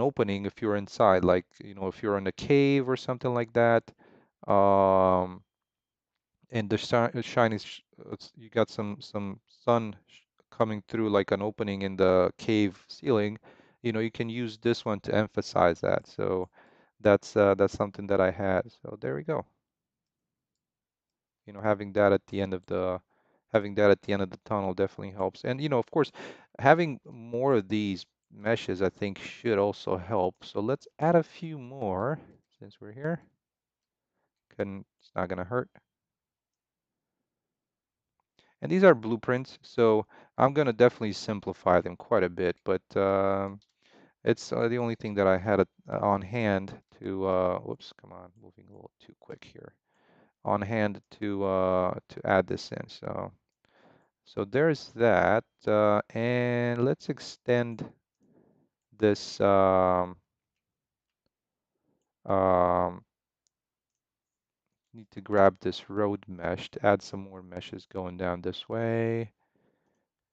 opening if you're inside, like if you're in a cave or something like that. Um, and the shine is you got some sun coming through like an opening in the cave ceiling. You can use this one to emphasize that. So that's something that I had. So there we go. Having that at the end of the tunnel definitely helps. And of course, having more of these meshes I think should also help. So let's add a few more since we're here. It's not gonna hurt. And these are blueprints, so I'm gonna definitely simplify them quite a bit, but it's the only thing that I had on hand to, whoops, come on, moving a little too quick here, on hand to add this in. So there's that, and let's extend this. Um, Need to grab this road mesh to add some more meshes going down this way.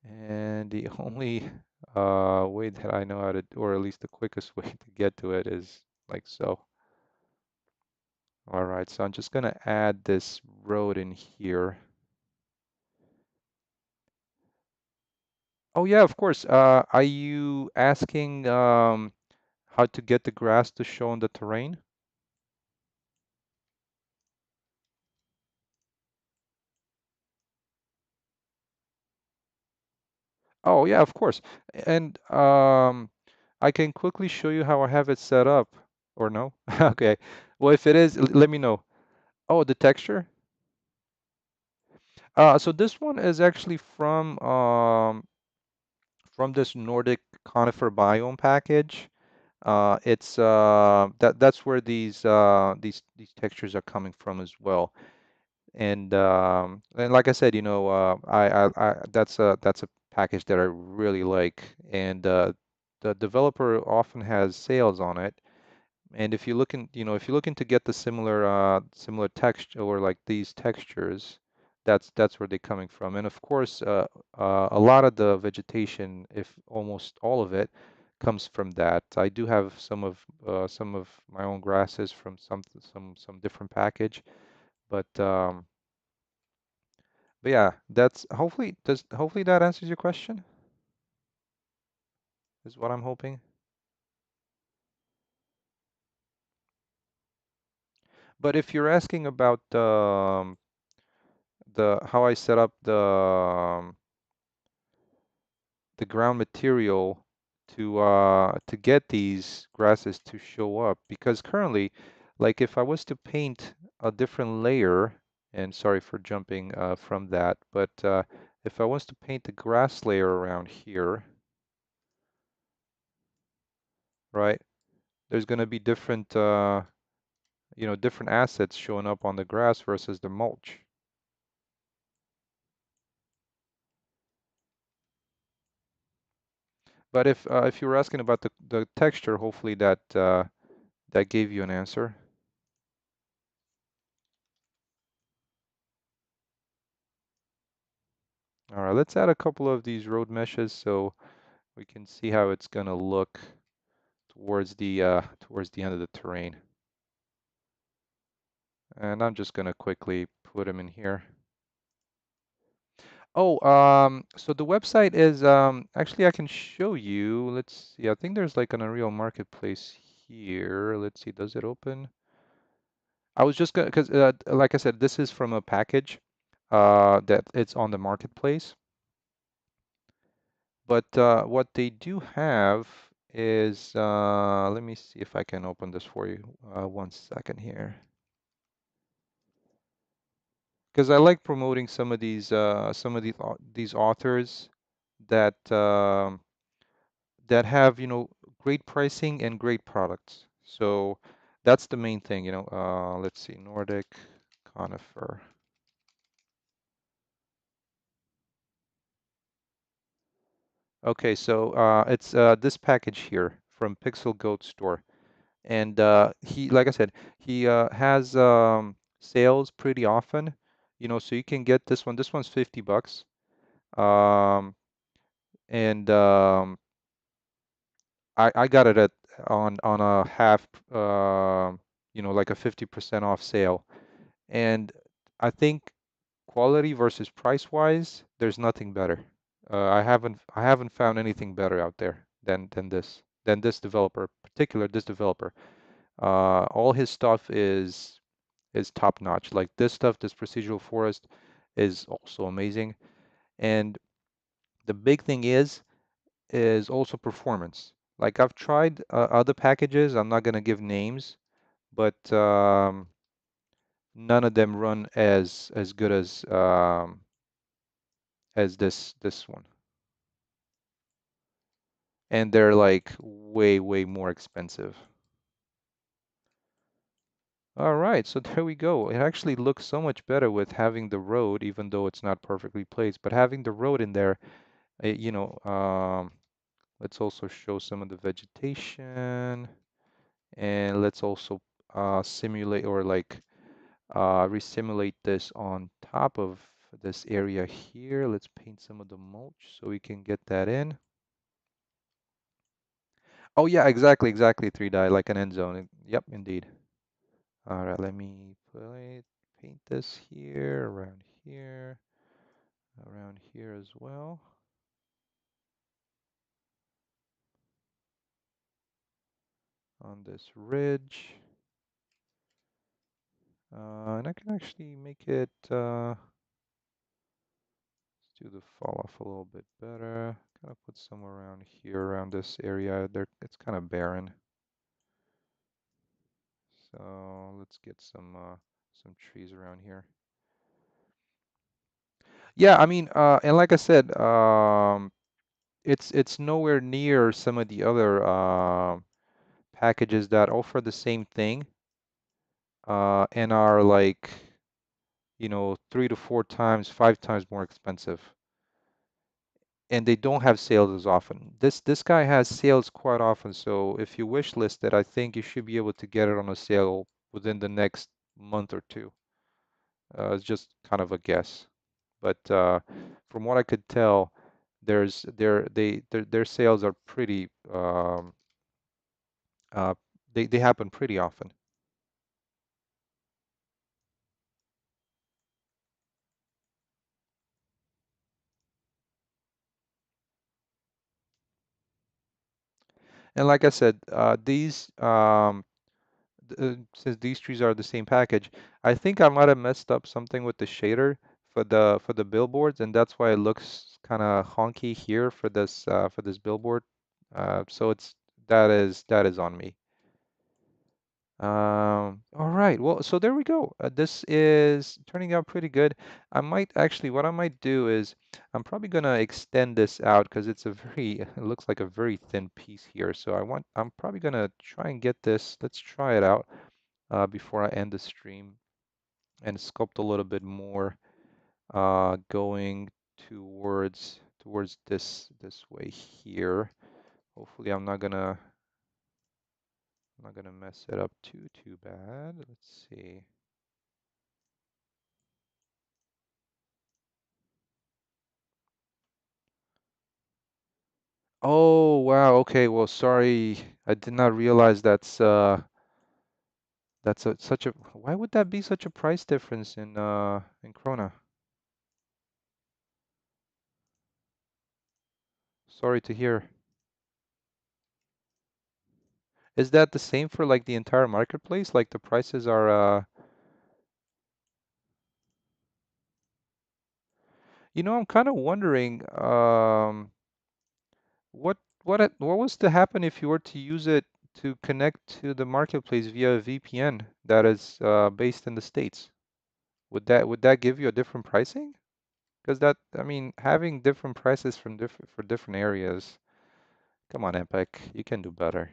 And the only way that I know how to, or at least the quickest way to get to it is like so. All right, so I'm just gonna add this road in here. Oh yeah, of course. Are you asking how to get the grass to show on the terrain? Oh yeah, of course. And I can quickly show you how I have it set up, or no? Okay. Well, if it is, let me know. Oh, the texture. So this one is actually from this Nordic conifer biome package. It's that's where these textures are coming from as well. And like I said, I that's a package that I really like, and the developer often has sales on it. And if you look in, if you're looking to get the similar texture or like these textures, that's where they're coming from. And of course, a lot of the vegetation, if almost all of it, comes from that. I do have some of my own grasses from some different package, but yeah, that's hopefully that answers your question, is what I'm hoping. But if you're asking about the how I set up the ground material to get these grasses to show up, because currently, like if I was to paint a different layer, and sorry for jumping from that, but if I was to paint the grass layer around here, right, there's going to be different assets showing up on the grass versus the mulch. But if you were asking about the texture, hopefully that gave you an answer. All right, let's add a couple of these road meshes so we can see how it's gonna look towards the end of the terrain. And I'm just gonna quickly put them in here. Oh, so the website is actually I can show you. Let's see. I think there's like an Unreal Marketplace here. Let's see. Does it open? I was just gonna, because like I said, this is from a package that it's on the marketplace. But what they do have is, let me see if I can open this for you. 1 second here. Because I like promoting some of these authors that that have, great pricing and great products. So that's the main thing. Let's see, Nordic Conifer. Okay, so it's this package here from Pixel Goat Store. And like I said, he has sales pretty often, so you can get this one. This one's $50. Um, and I got it at on a half, like a 50% off sale. And I think quality versus price wise, there's nothing better. I haven't found anything better out there than this developer, particular this developer. All his stuff is top notch. Like this stuff, this procedural forest is also amazing. And the big thing is also performance. Like I've tried other packages. I'm not gonna give names, but none of them run as good as this one. And they're like way, way more expensive. All right, so there we go. It actually looks so much better with having the road, even though it's not perfectly placed, but having the road in there, eh, you know, let's also show some of the vegetation, and let's also simulate or like resimulate this on top of this area here. Let's paint some of the mulch so we can get that in. Oh yeah, exactly, 3 die, like an end zone. Yep, indeed. All right, let me paint this here, around here as well, on this ridge. And I can actually make it, let's do the fall off a little bit better. Kind of put somewhere around here, around this area. There, it's kind of barren. So let's get some trees around here. Yeah, I mean, and like I said, it's nowhere near some of the other packages that offer the same thing and are like, 3 to 4 times, 5 times more expensive. And they don't have sales as often. This guy has sales quite often, so if you wish list it, I think you should be able to get it on a sale within the next month or two. It's just kind of a guess, but from what I could tell, their sales are pretty uh, they happen pretty often. And like I said, since these trees are the same package, I think I might have messed up something with the shader for the billboards, and that's why it looks kind of honky here for this billboard. So that is on me. All right. Well, so there we go. This is turning out pretty good. I might actually, what I might do is I'm probably gonna extend this out because it's a very, it looks like a very thin piece here. So I'm probably gonna try and get this. Let's try it out before I end the stream and sculpt a little bit more, going towards this way here. Hopefully, I'm not gonna mess it up too bad. Let's see. Oh, wow. Okay. Well, sorry. I did not realize such a why would that be such a price difference in Krona? Sorry to hear. Is that the same for like the entire marketplace? Like the prices are I'm kind of wondering what was to happen if you were to use it to connect to the marketplace via a VPN that is based in the States? Would that give you a different pricing? Because that, I mean, having different prices for different areas. Come on, Epic, you can do better.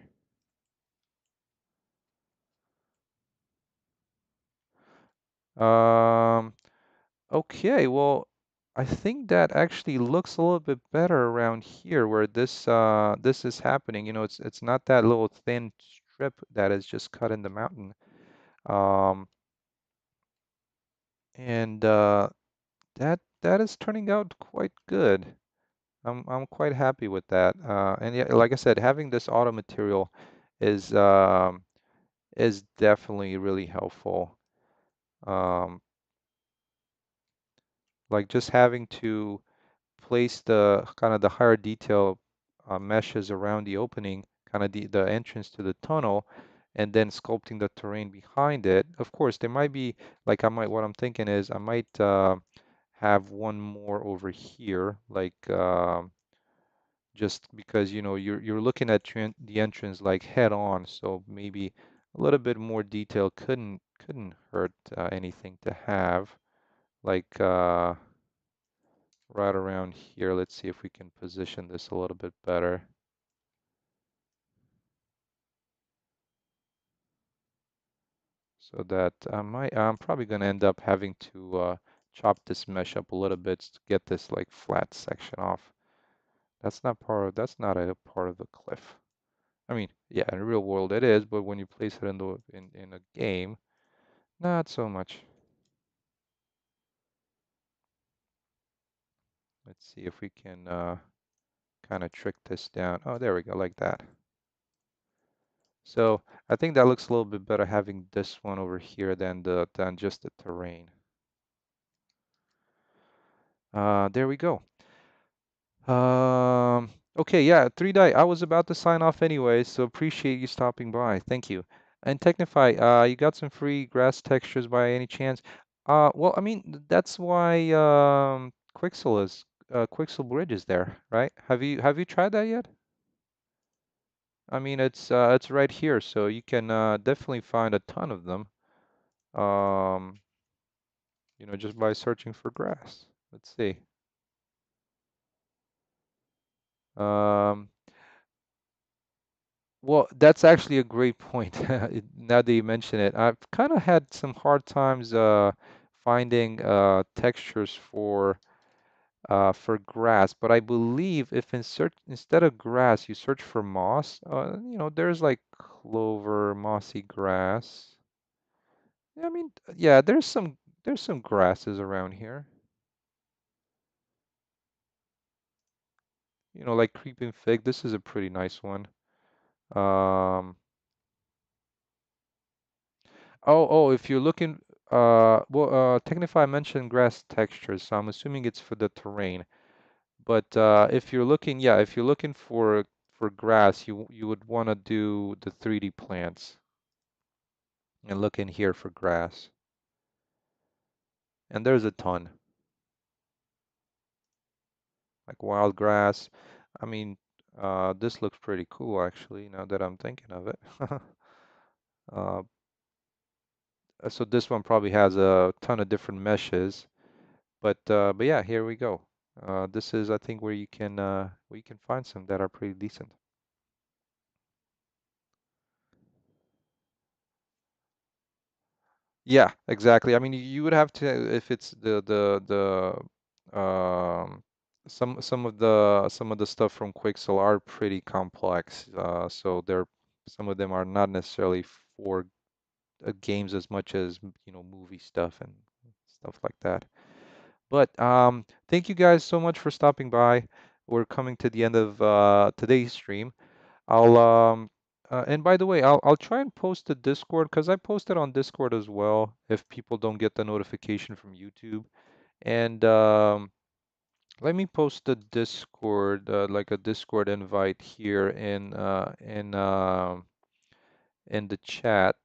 Um, okay, well, I think that actually looks a little bit better around here where this is happening. It's not that little thin strip that is just cut in the mountain. Um, and that is turning out quite good. I'm quite happy with that. And yeah, like I said, having this auto material is is definitely really helpful. Um, like just having to place the kind of the higher detail meshes around the opening, kind of the entrance to the tunnel, and then sculpting the terrain behind it. Of course, there might be like what I'm thinking is I might have one more over here, like just because you're looking at the entrance like head on, so maybe a little bit more detail couldn't hurt anything to have. Like right around here. Let's see if we can position this a little bit better. So that I'm probably going to end up having to chop this mesh up a little bit to get this like flat section off. That's not a part of the cliff. I mean, yeah, in the real world it is, but when you place it in a game, not so much. Let's see if we can kind of trick this down. Oh, there we go, like that. So I think that looks a little bit better having this one over here than just the terrain. There we go. Okay, yeah, 3 Die. I was about to sign off anyway, so appreciate you stopping by. Thank you. And Technify, you got some free grass textures by any chance? Well, I mean, that's why Quixel Bridge is there, right? Have you tried that yet? I mean, it's right here, so you can definitely find a ton of them. um, just by searching for grass. Let's see. Um, well, that's actually a great point. Now that you mention it, I've kind of had some hard times finding textures for grass, but I believe if instead of grass you search for moss, there's like clover, mossy grass. I mean, yeah, there's some grasses around here. Like creeping fig. This is a pretty nice one. Um, if you're looking, Technify mentioned grass textures, so I'm assuming it's for the terrain. But if you're looking for grass, you would want to do the 3D plants and look in here for grass. And there's a ton, like wild grass. I mean, this looks pretty cool actually, now that I'm thinking of it. Uh, so this one probably has a ton of different meshes, but yeah, here we go. This is, I think, where you can find some that are pretty decent. Yeah, exactly. I mean, you would have to, if it's some of the stuff from Quixel are pretty complex. So some of them are not necessarily for games as much as movie stuff and stuff like that. But thank you guys so much for stopping by. We're coming to the end of today's stream. I'll and by the way, I'll try and post the Discord because I posted on Discord as well if people don't get the notification from YouTube. And let me post the Discord, like a Discord invite here in the chat.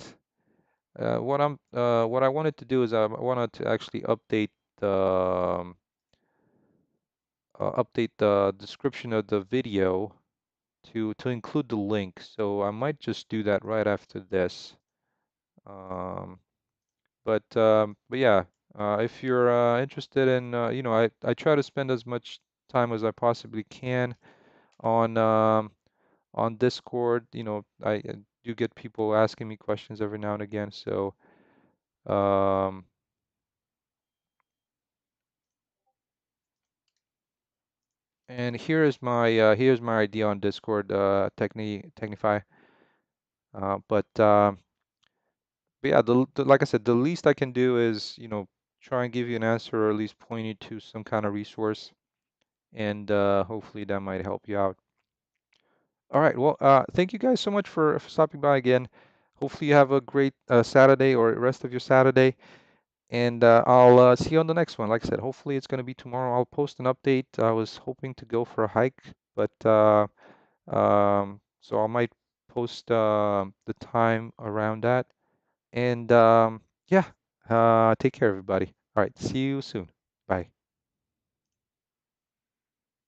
What I wanted to do is I wanted to actually um, update the description of the video to include the link. So I might just do that right after this. Um, but yeah, if you're interested in, I try to spend as much time as I possibly can on on Discord. I do get people asking me questions every now and again. So um, and here's my idea on Discord, Technify. But yeah, like I said, the least I can do is try and give you an answer or at least point you to some kind of resource, and hopefully that might help you out. All right. Well, thank you guys so much for stopping by again. Hopefully you have a great Saturday or rest of your Saturday, and I'll see you on the next one. Like I said, hopefully it's going to be tomorrow. I'll post an update. I was hoping to go for a hike, but so I might post the time around that. And yeah, take care, everybody. All right. See you soon.